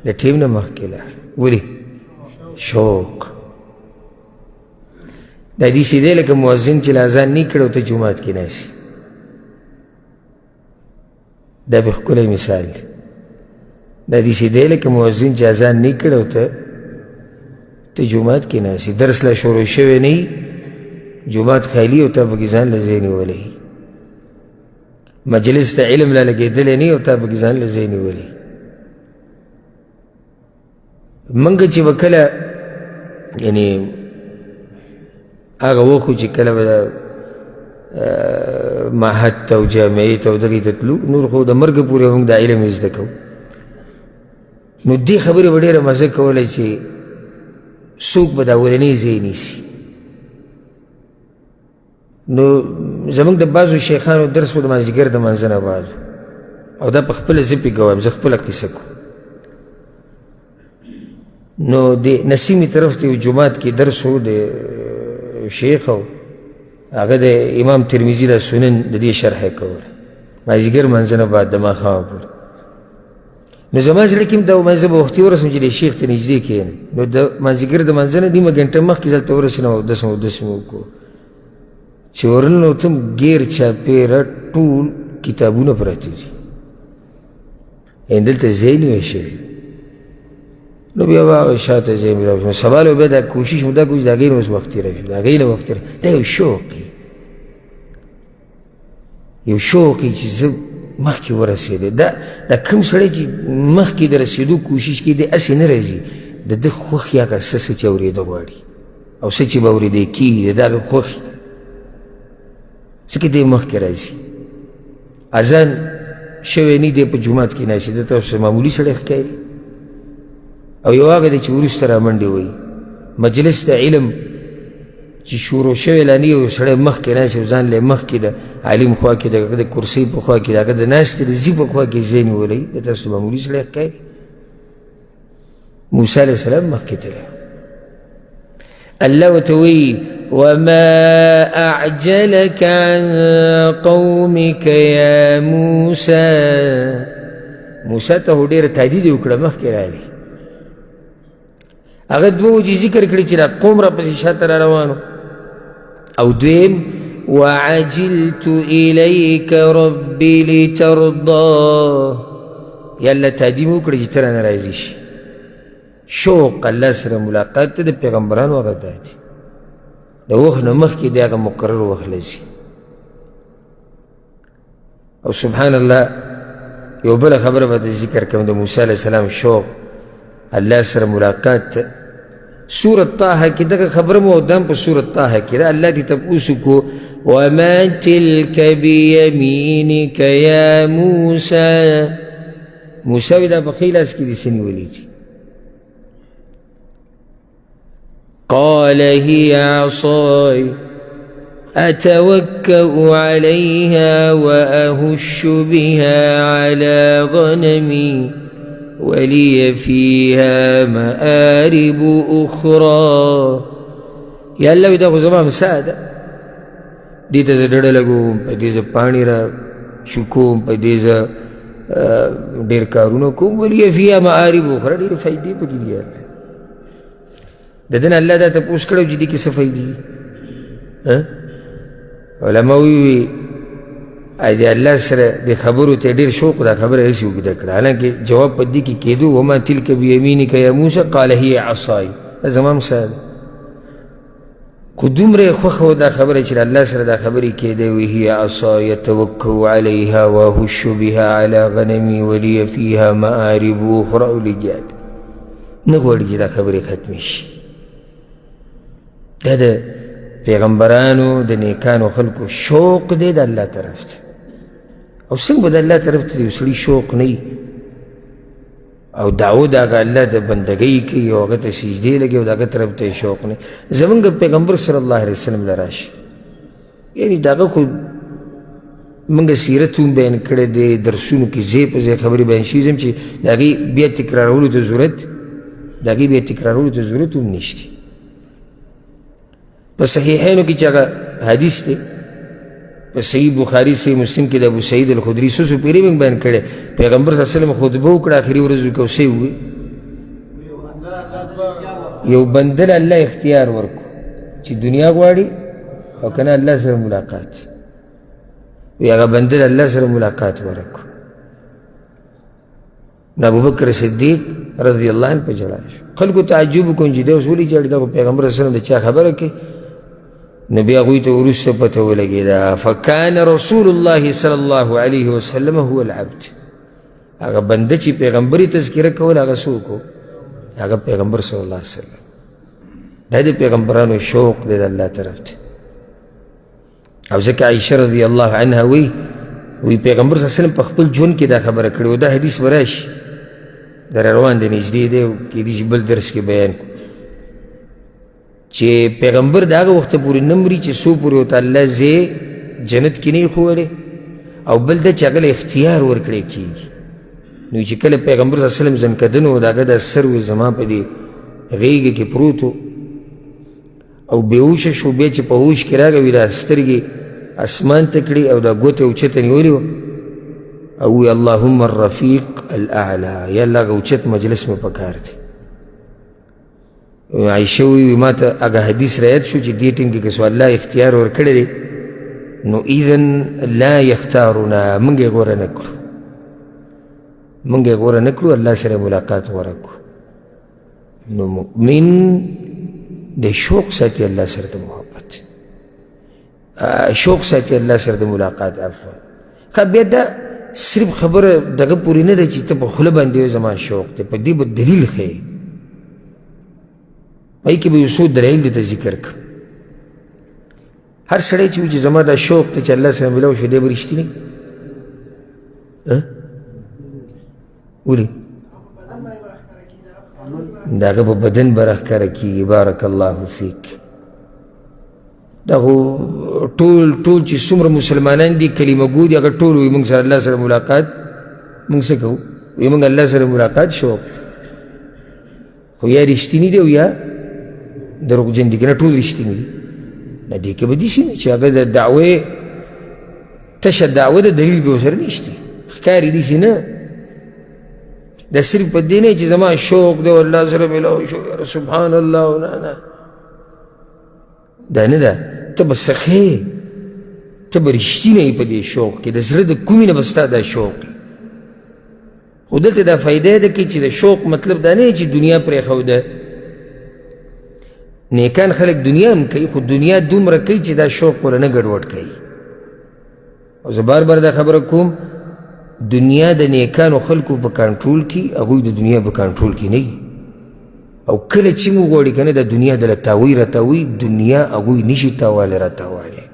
د ټیم نه مخکې لاړ ولې شوق دا داسې دی لکه مؤذن چې له اذان نه کړی او ته جومات کې ناستې دا به ښکلی مثال دی دا داسې دی لکه مؤذن چې اذان نه کړی او ته جومات کې ناستې درس لا شروع شوی نه وي جومات خالي او تا پکې ځان له ځای نیولی مجلس ته علم لا لګېدلی نه او تا پکې ځان له ځای نیولی منګه چې به کله یعنی هغه وخت چې کله به معهد ته او جامعې ته او دغې ته تلو نور خو د مرګه پورې موږ دا علم زده کوو نو دې خبرې به ډېره مزه کولی چې څوک به دا اولنی ځای نیسي نو زمونږ د بعضو شیخانو درس به د مازدیګر د منځه نه بعد او دا په خپله زه پې کوم، زه خپله قصه کوم. نو د نسیمې طرف ته یو جومات کې درس و، د شیخ او هغه د امام ترمذي د سنن د دې شرح یې کوله مازدیګر منځه نه بعد د ماښامه پورې. نو زما زړه کې هم دا ومه زه به وختي ورسم چې د شیخ ته نږدې کښېنم. نو د مازدیګر د منځه نه نیمه ګنټه مخکې زه هلته ورسېدم او اودس مې وکړو چې ورننوتم ګیر چاپېره ټول کتابونه پراته دي، دلته ځای نیوی شوی دی. نو بیا به هغه شاته ځای مې راوشو. سبا له بیا دا کوشش مو دا کوو چې د هغې نه اوس وختي راشو، د هغې نه وختي راشو. دا یو شوق دی، یو شوق دی چې زه مخکې ورسېده. دا کوم سړی چې مخکې د رسېدو کوشش کوي دی هسې نه راځي، د ده خوښي هغه څه چې اورېده غواړي او څه چې به اورېدی کېږي د هغه خوښي ځکه دی مخکې راځي. اذان شوی نه دی په جومات کې ناست دی، ته اوس معمولي سړی ښکاري. او یو هغه دی چې وروسته را منډې وایي. مجلس د علم چې شروع شوی لا نه یو سړی مخکې ناست او ځان له مخکې د عالم خوا کې د هغه د کرسۍ په خوا کې د هغه د ناستې د زی په خوا کې ځای نیولی، د تاسو معمولي سړی ښکاري. موسی علیه السلام مخکې تللی. الله ورته وایي وما أعجلك عن قومك يا موسى. موسی ته خو ډېره تهدید یې وکړه مخکې راغلی. هغه دوه وجې ذکر کړي چې دا قوم را پسې شاته را روانو، او دویم وعجلت إليك ربي لترضى. یا الله تهدید مې وکړه چې ته رانه راضي شي. شوق الله سره ملاقات ته د پیغمبرانو هغه دا دی، د وخت نه مخکې د هغه مقرر وخت لځي. او سبحان الله یو بله خبره به ذکر کوم د موسی علیه السلام شوق الله سره ملاقات ته. سورة طه کې دغه خبره مو دام په سورة طه کې دا الله دې تپوس وکړو وما تلك بيمينك يا موسى. موسی وایي دا په ښي لاس کې دې څه نیولي دي؟ قال هي عصاي أتوكأ عليها وأهش بها على غنمي ولي فيها مآرب أخرى. یا الله دا خو زما مسا ده، دې ته زه ډډه لګوم، په دې زه پاڼې را شکوم، په دې زه ډېر کارونه کوم. ولي فيها مآرب أخرى، ډېرې فایدې پکې دي. د دې نه الله دا تپوس کړی چې دې کې څه فایدې دي؟ علما وایي د الله سره د خبرو ته ډېر شوق دا خبره هسې اوږده کړه، حالانکې جواب په دې کې کېدو وما تلک بیمینک یا موسی قال هي عصای، دا زما مثال ده. خو دومره یې خوښه وه دا خبره چې الله سره دا خبرې کېدی وي هي عصای اتوکأ علیها واهش بها علی غنمي ولي فیها مآرب اخرى. او لګیا دی نه غواړي چې دا خبرې ختمې شي. دا د پیغمبرانو د نیکانو خلکو شوق دی د الله طرف ته. او څنګه به د الله طرف ته د یو سړي شوق نه وي او دعوه د هغه الله د بندګۍ کوي او هغه ته سجدې لګي او د هغه طرف ته یې شوق نه وي. زمونږ پیغمبر صلی الله علیه وسلم له راشي، یعنې د هغه خو مونږ سیرت هم بیان کړی دی، درسونو کې ځای په ځای خبرې بیان شوي چې د هغې بیا تکرارولو ته ضرورت هم نشته. په صحیحینو کې چې هغه حدیث دی، په صحیح بخاري صحیح مسلم کې د ابو سعید الخدري څو پیرې موږ بیان کړی، پیغمبر صلی الله علیه وسلم خطبه وکړه آخري ورځو کې، او څه یې وویل؟ یو بنده له الله اختیار ورکړو چې دنیا غواړي او که نه الله سره ملاقات، وی هغه بنده له الله سره ملاقات ورکړو. نو ابوبکر صدیق رضی الله عنه په ژړا شو. خلکو تعجب وکړو چې دی اوس ولې ژاړي، دا خو پیغمبر صلی الله علیه وسلم د چا خبره کوي؟ نو بیا هغوی ته وروسته پته ولګېده فکان رسول الله صلی الله علیه وسلم هو العبد. هغه بنده چې پیغمبري تذکره کول هغه څوک و؟ هغه پیغمبر صلی الله علیه وسلم. دا د پیغمبرانو شوق دی د الله طرف ته. او ځکه عایشه رضی الله عنها وی پیغمبر صلی الله علیه وسلم په خپل ژوند کې دا خبره کړې و. دا حدیث به راشي، دا روان دی نږدې دی او کېدای شي بل درس کې بیان کړو. چې پیغمبر د هغه وخته پورې نه مري چې څو پورې ورته الله ځای جنت کې نه یې ښوولی او بل دا چې هغه له اختیار ورکړی کېږي. نو چې کله پیغمبر صلی الله علیه وسلم زنکدن و د هغه دا سر وی زما په دې غېږه کې پروت و او بېهوشه شو، بیا چې په هوش کې راغی وي دا سترګې اسمان ته کړي او دا ګوته اوچته نیولې وه او وی اللهم الرفیق الاعلی، یا الله هغه اوچت مجلس مې پکار دی. عایشه وی ما ته هغه حدیث رایت شو چې دې ټیم کې که څو الله اختیار ورکړی دی نو اذن لا یختارنا، موږ یې غوره نه کړو، موږ یې غوره نه کړو، الله سره ملاقات غوره کړو. نو مؤمن د شوق ساتي الله سره د محبت، شوق ساتي الله سره د ملاقات. عفوا خو بیا دا صرف خبره دغه پورې نه ده چې ته په خوله باندې وایې زما شوق دی، په دې به دلیل ښیې، پای کې به یو څو دلایل درته ذکر کړم. هر سړی چې وایي چې زما دا شوق دی چې الله سره ملاو شي دی به رښتینی ولې د هغه په بدن به راښکاره کېږي. بارک الله فیک. دا خو ټول چې څومره مسلمانان دي کلمه ګو دي هغه ټول وایي موږ سره الله سره ملاقات، موږ څه کوو؟ وایي موږ الله سره ملاقات شوق دی، خو یا رښتیني دی او یا دروغجن دي، که نه ټول رښتیني دي. نه دې کې به داسې نه چې هغه د دعوې تشه دعوه د دلیل به ورسره نشته، ښکاري داسې نه. دا صرف په دې نه چې زما شوق دی والله سره ملاو شو سبحان الله، نه نه دا نه ده. ته به سخې، ته به رښتینی یې په دې شوق کې، د زړه د کومې نه به ستا دا شوق وي. خو دلته دا فایده ده کې چې د شوق مطلب دا نه چې دنیا پرېښوده. نیکان خلک دنیا هم کوي خو دنیا دومره کوي چې دا شوق وله نه ګډوډ کوي. او زه بار بار دا خبره کوم، دنیا د نیکانو خلکو په کنټرول کې، هغوی د دنیا په کنټرول کې نه وي. او کله چې موږ غواړي که نه د دنیا دله تاوی راتاوي، دنیا هغوی نشي تاوالی راتاوالی.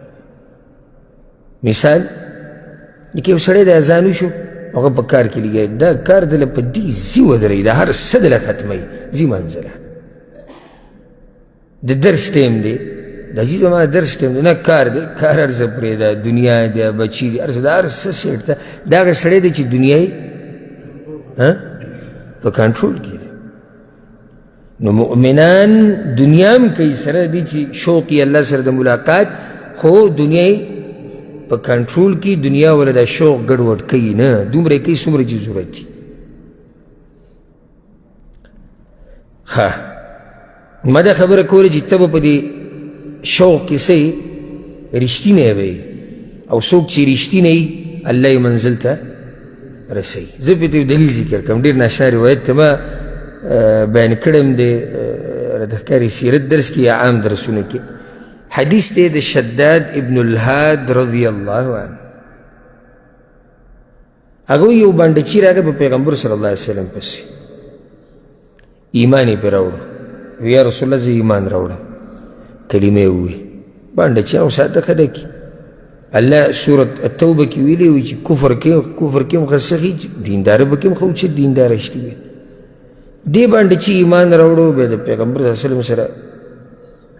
مثال لکه یو سړی د اذان وشو هغه په کار کې لګیا، دا کار دله په دې ځي ودروي، دا هر څه دله ختموي، ځي منزله د درس ټیم دی، دا ځي زما درس ټیم دی، نه کار دی، کار هر څه پرېږده، دنیا دی، بچي دی، هر څه د هر څه سیټ ته. دا هغه سړی دی چې دنیا یې په کنټرول کې دی. نو مؤمنان دنیا هم کوي سره دی چې شوق یې الله سره د ملاقات، خو دنیا یې په کنټرول کې، دنیا ولا دا شوق ګډوډ کوي نه، دومره کوي څومره چې ضرورت دي. ښه ما دا خبره کوله چې ته به په دې شوق کې څه یې رښتینی به یې، او څوک چې رښتینی یي الله یې منزل ته رسوي. زه پې ته یو دلیل ذکر کړم، ډېر ناشنا روایت ته ما بیان کړم د ښکاري سیرت درس کې یا عام درسونو کې. حدیث دی د شداد ابن الهاد رضی الله عنه. هغه یو بانډچي راغی په پیغمبر صلی الله علیه وسلم پسې، ایمان یې پرې راوړو. یا رسول الله زه ایمان راوړم، کلمې یې وویې. بانډچي او ساده خلک الله سورت التوبه کې ویلي وي چې کفر کې هم ښه سخي، دینداره به کې هم ښه اوچت دینداره شتي وي. دې بانډچي ایمان راوړو، بیا د پیغمبر صلی الله علیه وسلم سره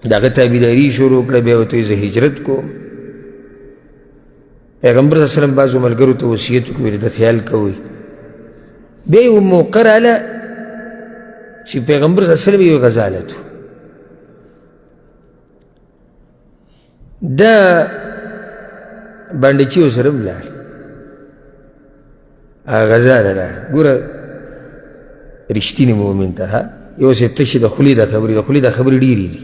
د هغه تابعداري شروع کړه. بیا ورته زه هجرت کوم. پیغمبر صلی الله علیه وسلم بعضو ملګرو ته وصیت وکړي د خیال کوئ. بیا یو موقع راله چې پیغمبر صلی الله علیه وسلم یو غزالت و، دا بانډچي ورسره ولاړ، هغه غزاله لاړ. ګوره رښتینی مؤمن ته یو څه تشې د خولې دا خبرې، د خولې دا خبرې ډېرې دي،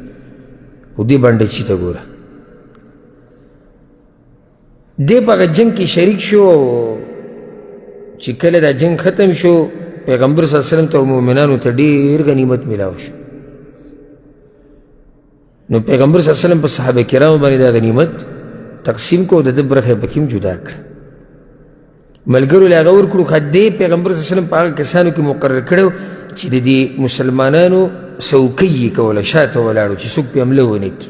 خو دې بانډچي ته ګوره. دې په هغه جنګ کې شریک شو، چې کله دا جنګ ختم شو پیغمبر صلی الله علیه وسلم ته او مؤمنانو ته ډېر غنیمت میلاو شو. نو پیغمبر صلی الله علیه وسلم په صحابه کرامو باندې دا غنیمت تقسیم کو، د ده برخه پکې هم جدا کړه. ملګرو له هغه ورکړو. خو دې پیغمبر صلی الله علیه وسلم په هغه کسانو کې مقرر کړی چې د دې مسلمانانو څوکۍ یې کوله، شاته ولاړو چې څوک پې حمله ونه کړي.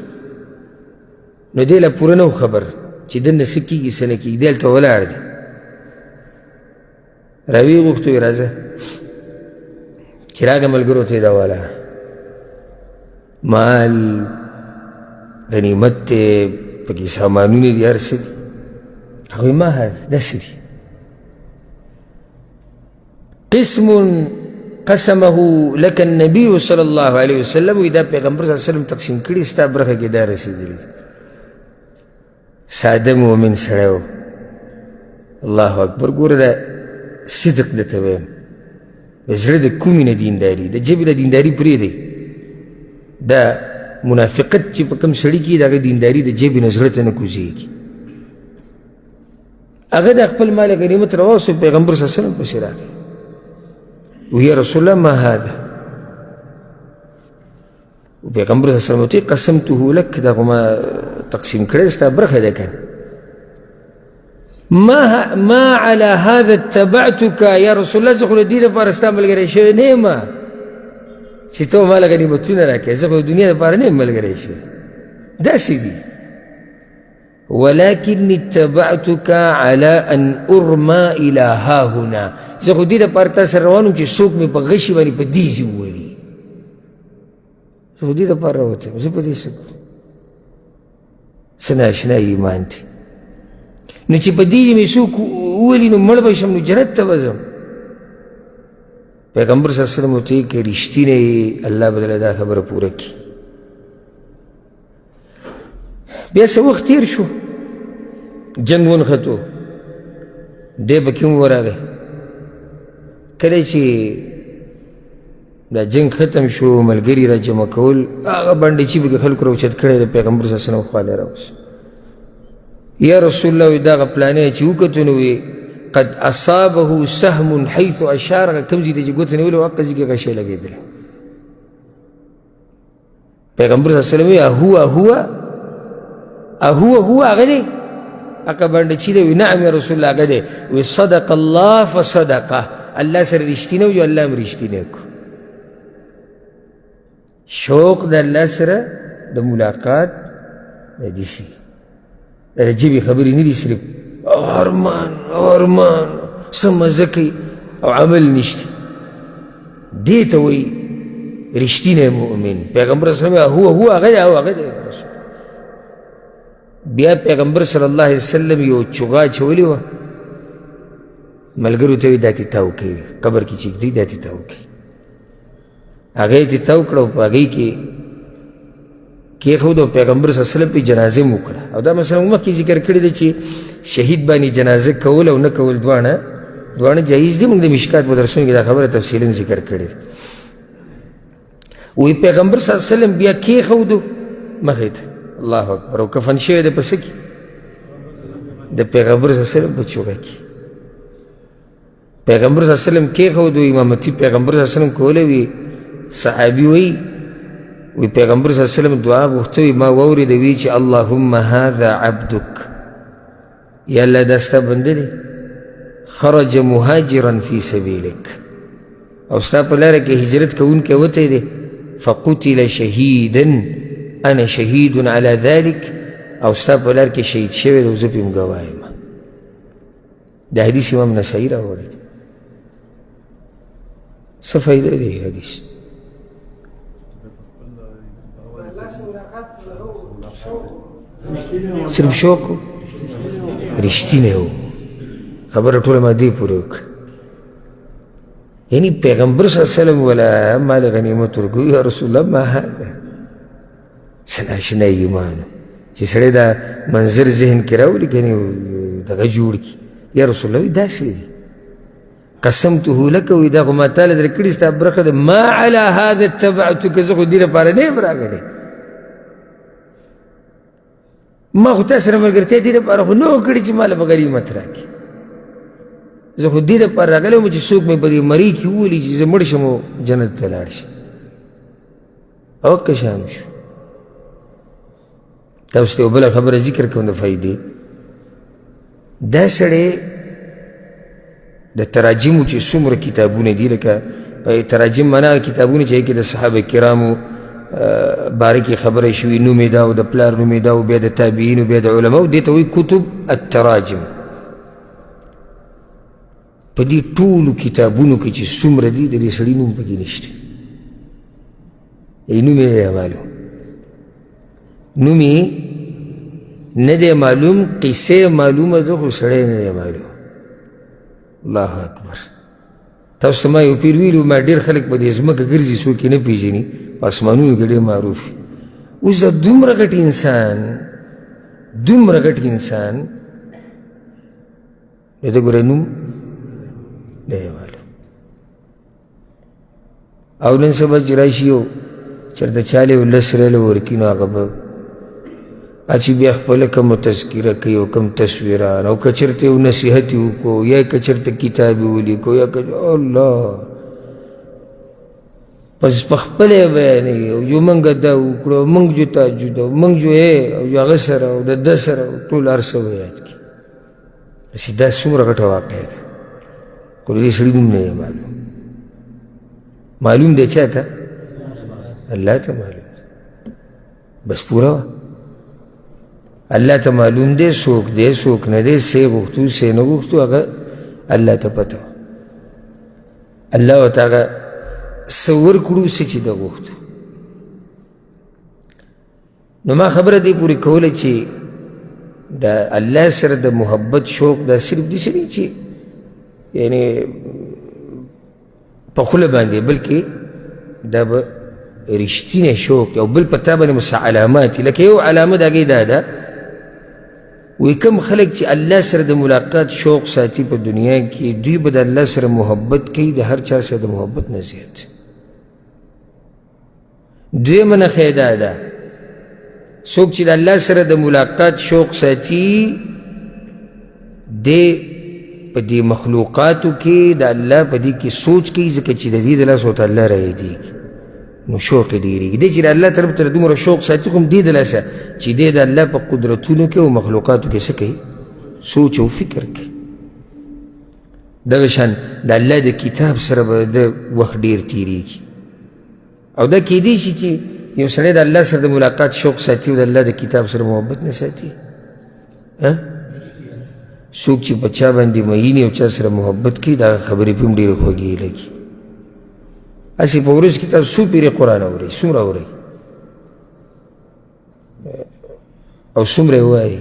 نو دې له پوره نه و خبر چې دننه څه کېږي څه نه کېږي، دې هلته ولاړ دی. راویې غوښتو یې راځه، چې راغه ملګرو ته یې دا واله مال غنیمت دی پکې سامانونه دي هر څه دي هغوی ما هذا داسې دي قسم قسمه لك النبي صلی الله علیه وسلم وی دا پیغمبر صلی الله علیه وسلم تقسیم کړي ستا برخه کې دا رسېدلي ساده مؤمن سړی و الله اکبر ګوره دا صدق درته وایم د زړه د کومې نه دینداري د ژبې نه دینداري پرېږدئ دا منافقت چې په کوم سړي کې د هغه دینداري د ژبې نه زړه ته نه کوزېږي هغه د خپل مال غنیمت راواستو پیغمبر صلی الله علیه وسلم پسې راغی ویا رسول الله ما هذا پیغمبر صلی الله علیه وسلم ورته قسمته لك دا خو ما تقسیم کړی ستا برخه ده که ما على هذا اتبعتك یا رسول الله زه خو د دې دپاره ستا ملګری شوی نه یم چې ته ماله غنیمتونه راکړې زه خو د دنیا دپاره نه یم ملګری شوی داسې دي ولكن اتبعتك على ان ارمى الى هاهنا زه خو دې دپاره تا سره روان وم چې څوک مې په غشي باندې په دې ځي وولي زه خو دې دپاره راوتم زه په دې څه کوم څه ناشنا ایمان دی نو چې په دې مې څوک وولي نو مړ به شم نو جنت ته به ځم پیغمبر صلی الله علیه وسلم ورته ویل که رښتینی یې الله به درله دا خبره پوره کړي بیا څه وخت تېر شو جنګ ونښتو دی پکې هم ورغی کله چې دا جنګ ختم شو ملګري را جمع کول هغه بنډې چې پکې خلکو راوچت کړی د پیغمبر صلی الله علیه وسلم خواله راوست یا رسول الله وی دغه پلانی چې وکتو نو وی قد اصابه سهم حيث اشار کوم ځای ته چې ګوته نیولې وه هغه ځای کې غشی لګېدلی پیغمبر صلی الله علیه وسلم وی هو هغه دی هغه باندې چې دی وی نعم یا رسول الله هغه دی وی صدق الله فصدقه الله سره رښتینی وي الله هم رښتینی کړو شوق د الله سره د ملاقات داسې د ژبې خبرې نه دي صرف ارمان څه مزه کوي او عمل نشته دې ته وایي رښتینی مؤمن پیغمبر صلی الله علیه وسلم هو هغه دی بیا پیغمبر صلی الله علیه وسلم یو چوغا اچولې وه ملګرو ته یې دا تې تاو کوي قبر کې چې ږدي دا تې تاو کوي هغه یې تې تاو کړه او په هغې کې کېښود او پیغمبر صلی الله علیه وسلم پې جنازه م وکړه او دا مثلا مخکې ذکر کړی دی چې شهید باندې جنازه کول او نه کول دواړه جایز دي موږ د مشکات په درسونو کې دا خبره تفصیلا ذکر کړې ده وی پیغمبر صلی الله علیه وسلم بیا کېښودو مخې ته الله اکبر او کفن شوی دی په څه کې د پیغمبر صلی الله علیه وسلم په چوغه کې پیغمبر صلی الله علیه وسلم کېښودو امامتي پیغمبر صلی الله علیه وسلم کولی وي صحابي وی پیغمبر صلی الله علیه وسلم دعا غوښته وي ما واورېده وی چې اللهم هذا عبدک یا الله دا ستا بنده دی خرج مهاجرا فی سبیلک او ستا په لاره کې هجرت کوونکی وتی دی فقتل شهیدا انا شهید علی ذلک او ستا په لاره کې شهید شوی دی او زه پې هم ګواه یم دا حدیث امام نسایي راوړی دی څه فایده دی حدیث صرف شوق رښتینی و خبره ټوله ما دې پورې وکړه یعنی پیغمبر صلی الله علیه وسلم ولا مال غنیمت ورکوي یا رسول الله ما هذا څه ناشنا ایمان چې سړی دا منظر ذهن کې راولي که دغه جوړ کړي یا رسول الله داسې دي قسمته لك وی دا خو ما تاله در کړي ستا برخه ده ما على هذا اتبعتک زه خو دې دپاره نه یم راغلی ما خو تا سره ملګرتیا دې دپاره خو نه وه کړې چې ما له به غنیمت راکړي زه خو دې دپاره راغلی وم چې څوک مې په دې مرۍ کې وولي چې زه مړ شم او جنت ته لاړ شم اوکه شام شو تاسو ته یو بله خبره ذکر کوم د فایدې دا سړی د تراجمو چې څومره کتابونه دي لکه تراجم معنا کتابونه چې هغې کې د صحابه کرامو باره کې خبره شوي نوم یې دا او د پلار نوم یې دا او بیا د تابعینو بیا د علماو دې ته وایي کتب التراجم په دې ټولو کتابونو کې چې څومره دي د دې سړي نوم پکې نشته نوم یې معلوم نوم یې نه دی معلوم، قصه معلومه ده خو سړی نه دی معلوم. الله اکبر. تاسو ما یو پیر ویلو، ما ډېر خلک په دې ځمکه ګرځي څوک یې نه پېژني، په اسمانونو کې ډېر معروف وي. اوس د دومره غټ انسان د ده ګوره نوم نه دی معلوم. او نن سبا چې راشي یو چېرته چا له یو 10 ریاله ورکړي نو هغه به چې بیا خپله کومه تذکیره کوي او کوم تصویران، او که چېرته یو نصیحت یې وکړو یا که چېرته کتاب یې ولیکو یا که الله پس په خپله یې بیانوي او جو موږ دا وکړو، موږ جو تهجد او موږ جو او جو هغه سره او د ده سره ټول هر څه به یاد کړي. چې دا څومره غټه واقعه ده، خو د دې سړي نوم نه یې معلوم دی چا ته؟ الله ته معلوم دی. بس پوره وه، الله ته معلوم دی څوک دی څوک نه دی، څه یې غوښتو څه یې نه غوښتو، هغه الله ته پته وه. الله ورته هغه څه ورکړو څه چې ده غوښتو. نو ما خبره دې پورې کوله چې د الله سره د محبت شوق دا صرف داسې نه چې یعنې په خوله باندې، بلکې دا به رښتینی شوق او بل په تا باندې مس علامات. لکه یو علامه د هغې دا ده، وایي کوم خلک چې الله سره د ملاقات شوق ساتي په دنیا کې، دوی به د الله سره محبت کوي د هر چا سره د محبت نه زیات. دویمه نښه یې دا ده، څوک چې د الله سره د ملاقات شوق ساتي دی په دې مخلوقاتو کې د الله په دې کې سوچ کوي، ځکه چې د دې د لاسه ورته الله رایادېږي نو شوق یې ډېرېږي. دی چې د الله طرف ته دومره شوق ساتي خو هم دې د لاسه چې دی د الله په قدرتونو کې او مخلوقاتو کې څه کوي؟ سوچ او فکر کوي. دغه شان د الله د کتاب سره به د وخت ډېر تېرېږي. او دا کیدی شي چې یو سړی د الله سره د ملاقات شوق ساتي او د الله د کتاب سره محبت نه ساتي. څوک چې په چا باندې مینې او چا سره محبت کوي دا خبرې پې هم ډېرې خوږې لګي. هسې په ورځ کې تاسو څو پیرې قرآن اورئ؟ څومره اورئ او څومره یې وایئ؟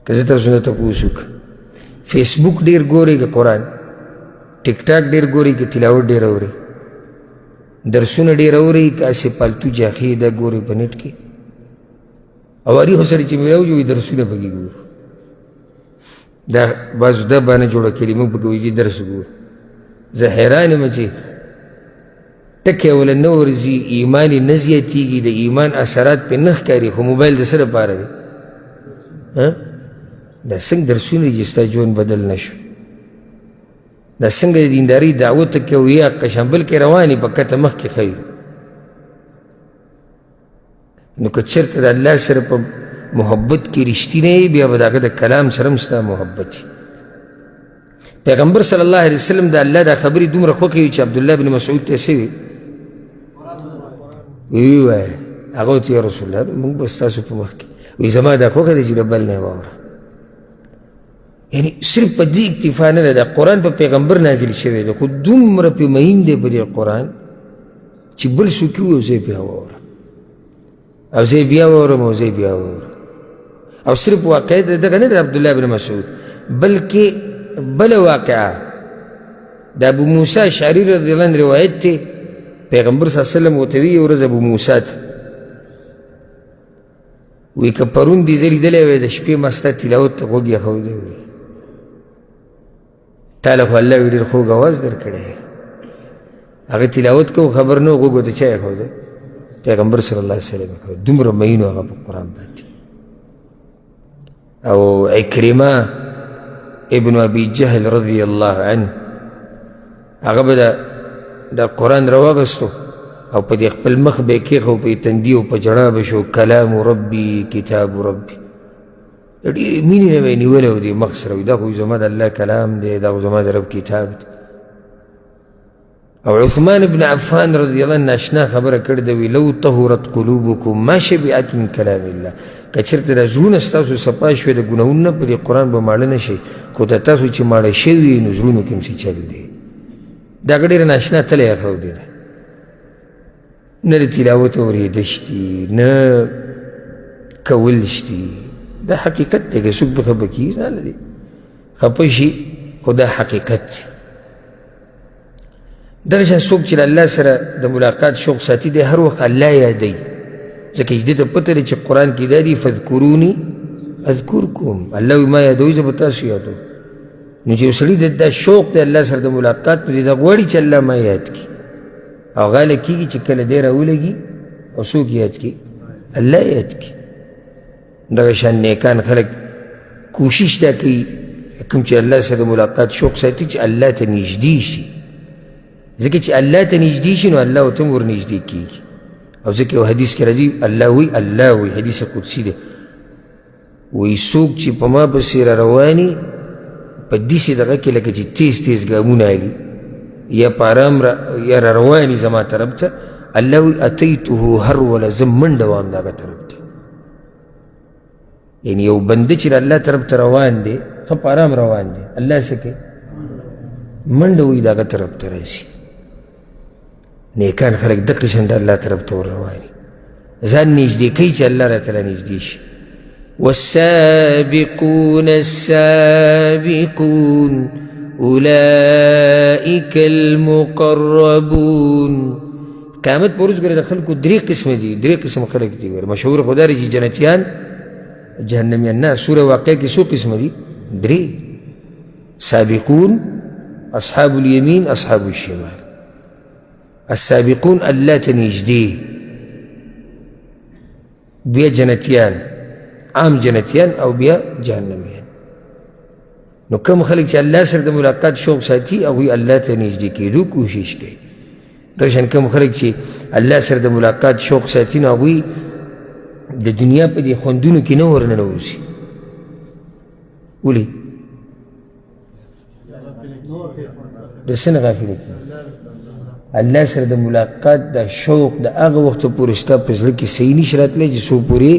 که زه تاسو نه تپوس وکړم، فیسبوک ډېر ګورئ که قرآن؟ ټیک ټاک ډېر ګورئ که تلاوت ډېر اورئ؟ درسونه ډېر اورئ که هسې پالتو جاخې دا ګورئ په نیټ کې؟ اواري خو سره چې مې راوځي درسونه پکې ګورو، دا بعضو دا بانه جوړه کړي موږ پکې وایي چې درس ګورو. زه حیران یم چې ټکی وله نه ورځي، ایمان یې نه زیاتېږي، د ایمان اثرات پرې نه ښکاري، خو موبایل د څه لپاره دی؟ دا څنګه درسونه دي چې ستا ژوند بدل نه شو؟ دا څنګه د دیندارۍ دعوت کې او یا قشنبل کې روانې په کته مخکې ښیو. نو که چېرته د الله سره په محبت کې رښتینی یې، بیا به د هغه د کلام سره هم ستا محبت وي. پیغمبر صلی الله علیه وسلم د الله دا خبرې دومره خوښې وي چې عبدالله بن مسعود ته څه وي؟ وی وایه هغه ورته یا رسول الله موږ به ستاسو په مخ کې وایي زما دا خوښه ده چې د بل نه یې واوره. یعنې صرف په دې اکتفا نه ده، دا قرآن په پیغمبر نازل شوی دی، خو دومره پې مین دی په دې قرآن چې بل څوک یې ووایي زه یې بیا واورم او زه یې بیا واورم او زه یې بیا واورم. او صرف واقعه دغه نه ده عبدالله بن مسعود، بلکې بله واقعه د ابو موسی اشعري رضی الله عنه روایت دی. پیغمبر صلی الله علیه وسلم ورته وایي یو ورځ ابو موسی ته وایي که پرون دې زه لیدلی وای د شپې ما ستا تلاوت ته غوږ ایښودی وایي تا له خو الله وایي ډېر خوږ اواز درکړی، هغه تلاوت کو خبر نه و غوږ ورته چا ایښودی؟ پیغمبر صلی الله علیه وسلم ایښودی. دومره مین و هغه په قرآن باندې. او عکرمه ابن ابي جهل رضی الله عنه هغه به دا قرآن راواغستو او په دې خپل مخ به یې کېښو، په تندي او په ژړا به شو کلام ربي کتاب ربي. ډېرې مینې نه به یې نیولی و دې مخ سره، دا خو زما د الله کلام دی، دا خو زما د رب کتاب دی. او عثمان بن عفان رضی الله عنه اشنا خبره کړې ده، وی لو طهرت قلوبکم ما شبعت من کلام الله. که چېرته دا زړونه ستاسو صفا شوی د ګناهونو نه، په دې قرآن به ماړه نه شئ، خو د تاسو چې ماړه شوي نو زړونو کې هم څه چل دی. دا هغه ډېره ناشنا تله یې ښودې ده. نه د تلاوت اورېده شتي نه کول شتي دا حقیقت دی که څوک به خفه کېږي ځانله دی خفه شي خو دا حقیقت دی دغه شان څوک چې له الله سره د ملاقات شوق ساتي دی هر وخت الله یادوي ځکه چې دې ته پته دی چې قرآن کې دا دي فذکروني اذکرکم الله وایي ما یادوي زه به تاسو یادوم نو چې یو سړي د دا شوق دی الله سره د ملاقات نو دی دا غواړي چې الله ما یاد کړي او غاله کېږي چې کله دی راولګي او څوک یاد کړي الله یاد کړي دغه شان نیکان خلک کوشش دا کوي کوم چې الله سره د ملاقات شوق ساتي چې الله ته نږدې شي ځکه چې الله ته نږدې شي نو الله ورته ور نږدې کېږي او ځکه یو حدیث کې راځي الله وایي حدیث قدسي دی وایي څوک چې په ما پسې را رواني په داسې دغه کې لکه چې تیز تیز ګامونه علي یا په ارام یا را رواني زما طرف ته الله وایي اتیته هروله زه منډه وام د هغه طرف ته یعنی یو بنده چې الله طرف ته روان دی ښه په ارام روان دی الله څه کوي منډه وایي د هغه طرف ته راشي نیکان خلک دقه شان د الله طرف ته ور رواني ځان نږدې کوي چې الله راته رانږدې شي والسابقون السابقون أولئك المقربون قیامت پر ورځ ګوره د خلکو درې قسمه دي درې قسم خلک دي ګوره مشهور خو دا دی چې جنتیان جهنمیان نه سوره واقعه کې څو قسمه دي درې سابقون أصحاب اليمين أصحاب الشمال السابقون الله ته نږدې بیا جنتیان عام جنتیان او بیا جهنمیان نو کم خلک چې الله سره د ملاقات شوق ساتي هغوی الله ته نږدې کېدو کوشش کوي دغه شان کم خلک چې الله سره د ملاقات شوق ساتي نو هغوی د دنیا په دې خوندونو کې نه ورننوځي ولې د څه نه غافله کېږي الله سره د ملاقات د شوق د هغه وخته پورې ستا په زړه کې صحیح نشي راتلی چې څو پورې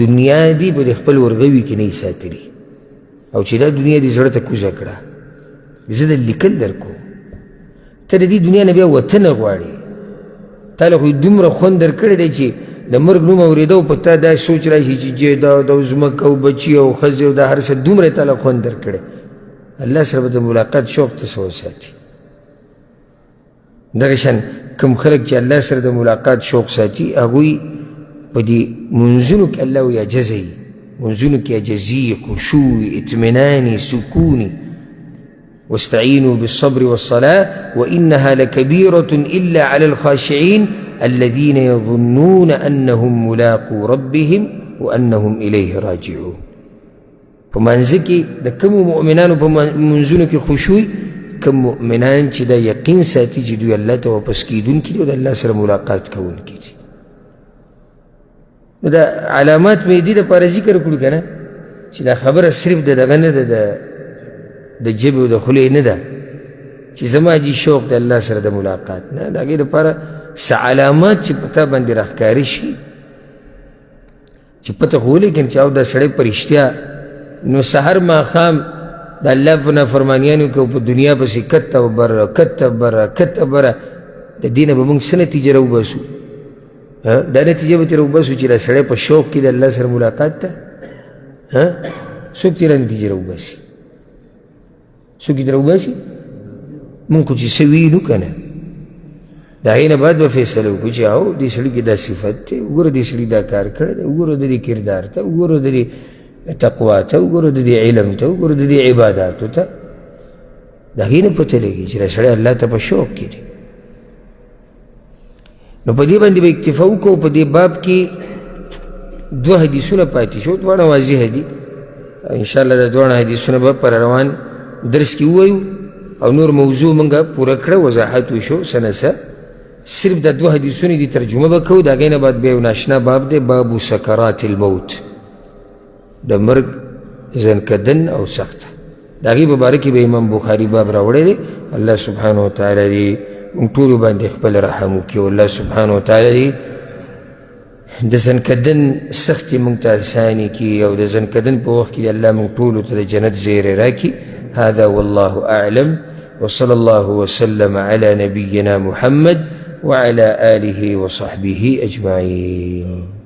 دنیا دی په د خپل ورغوي کې نه یې ساتلي او چې دا دنیا دې زړه ته کوزه کړه زه د لیکل در کوم ته د دې دنیا نه بیا وتنه غواړې تا له خو دومره خوند در کړی دی چې د مرګ نوم اورېده او په تا دا سوچ راشي چې جیداد او ځمکه او بچي او ښځې او دا هر څه دومره تا له خوند در کړی الله سره به د ملاقات شوق ته څه وساتي دغه شان کوم خلک چې الله سره د ملاقات شوق ساتي هغوی په دې منځونو کې الله وایي عجزه یي منځونو کې عجزي خشوع اطمینان سکون واستعینوا بالصبر والصلاة وإنها لكبيرة إلا على الخاشعين الذين يظنون أنهم ملاقو ربهم وأنهم إليه راجعون په منځ کې د کومو مؤمنانو په منځونو کې خشوع کوم مؤمنان چې دا یقین ساتي چې دوی الله ته واپس کېدونکي دي او د الله سره ملاقات کوونکي دي نو دا علامات مې دې دپاره ذکر کړو که نه چې دا خبره صرف د دغه نه ده د ژبې او د خولې نه ده چې زما جي شوق د الله سره د ملاقات نه د هغې دپاره څه علامات چې په تا باندې راښکاره شي چې پته خو ولیکن چې او دا سړی په رښتیا نو سحر ماښام د الله په نافرمانیانو کې او په دنیا پسې کته بره کته بره د دې نه به موږ څه نتیجه راوباسو دا نتیجه به ترې راوباسو چې دا سړی په شوق کې د الله سره ملاقات ته څوک ترې نتیجه راوباسي څوک یې راوباسي موږ خو چې څه وینو که نه د هغې نه بعد به فیصله وکړو چې او دې سړي کې دا صفت دی وګوره دې سړي دا کار کړی دی وګوره د دې کردار ته وګوره د دې تقوا ته وګوره د دې علم ته وګوره د دې عباداتو ته د هغې نه پته لګي چې دا سړی الله ته په شوق کې دی نو په دې باندې به اکتفا وکړو په دې باب کې دوه حدیثونه پاتې شو دواړه واضح دي انشاءالله دا دواړه حدیثونه به پر روان درس کې ووایو او نور موضوع موږ پوره کړه وضاحت وشو سنسه صرف دا دوه حدیثونه دي ترجمه به کوو د هغې نه بعد بیا یو ناشنا باب دی باب سکرات الموت د مرګ زنکدن او سخته د هغې په باره کې به امام بخاري باب راوړی دی الله سبحانه وتعالی دې موږ ټولو باندې خپل رحم وکړي او الله سبحانه وتعالی دې د زنکدن سختې موږ ته اسانې کړي او د زنکدن په وخت کې الله موږ ټولو ته د جنت زیری راکړي هذا والله أعلم وصلى الله وسلم على نبينا محمد وعلى آله وصحبه أجمعين.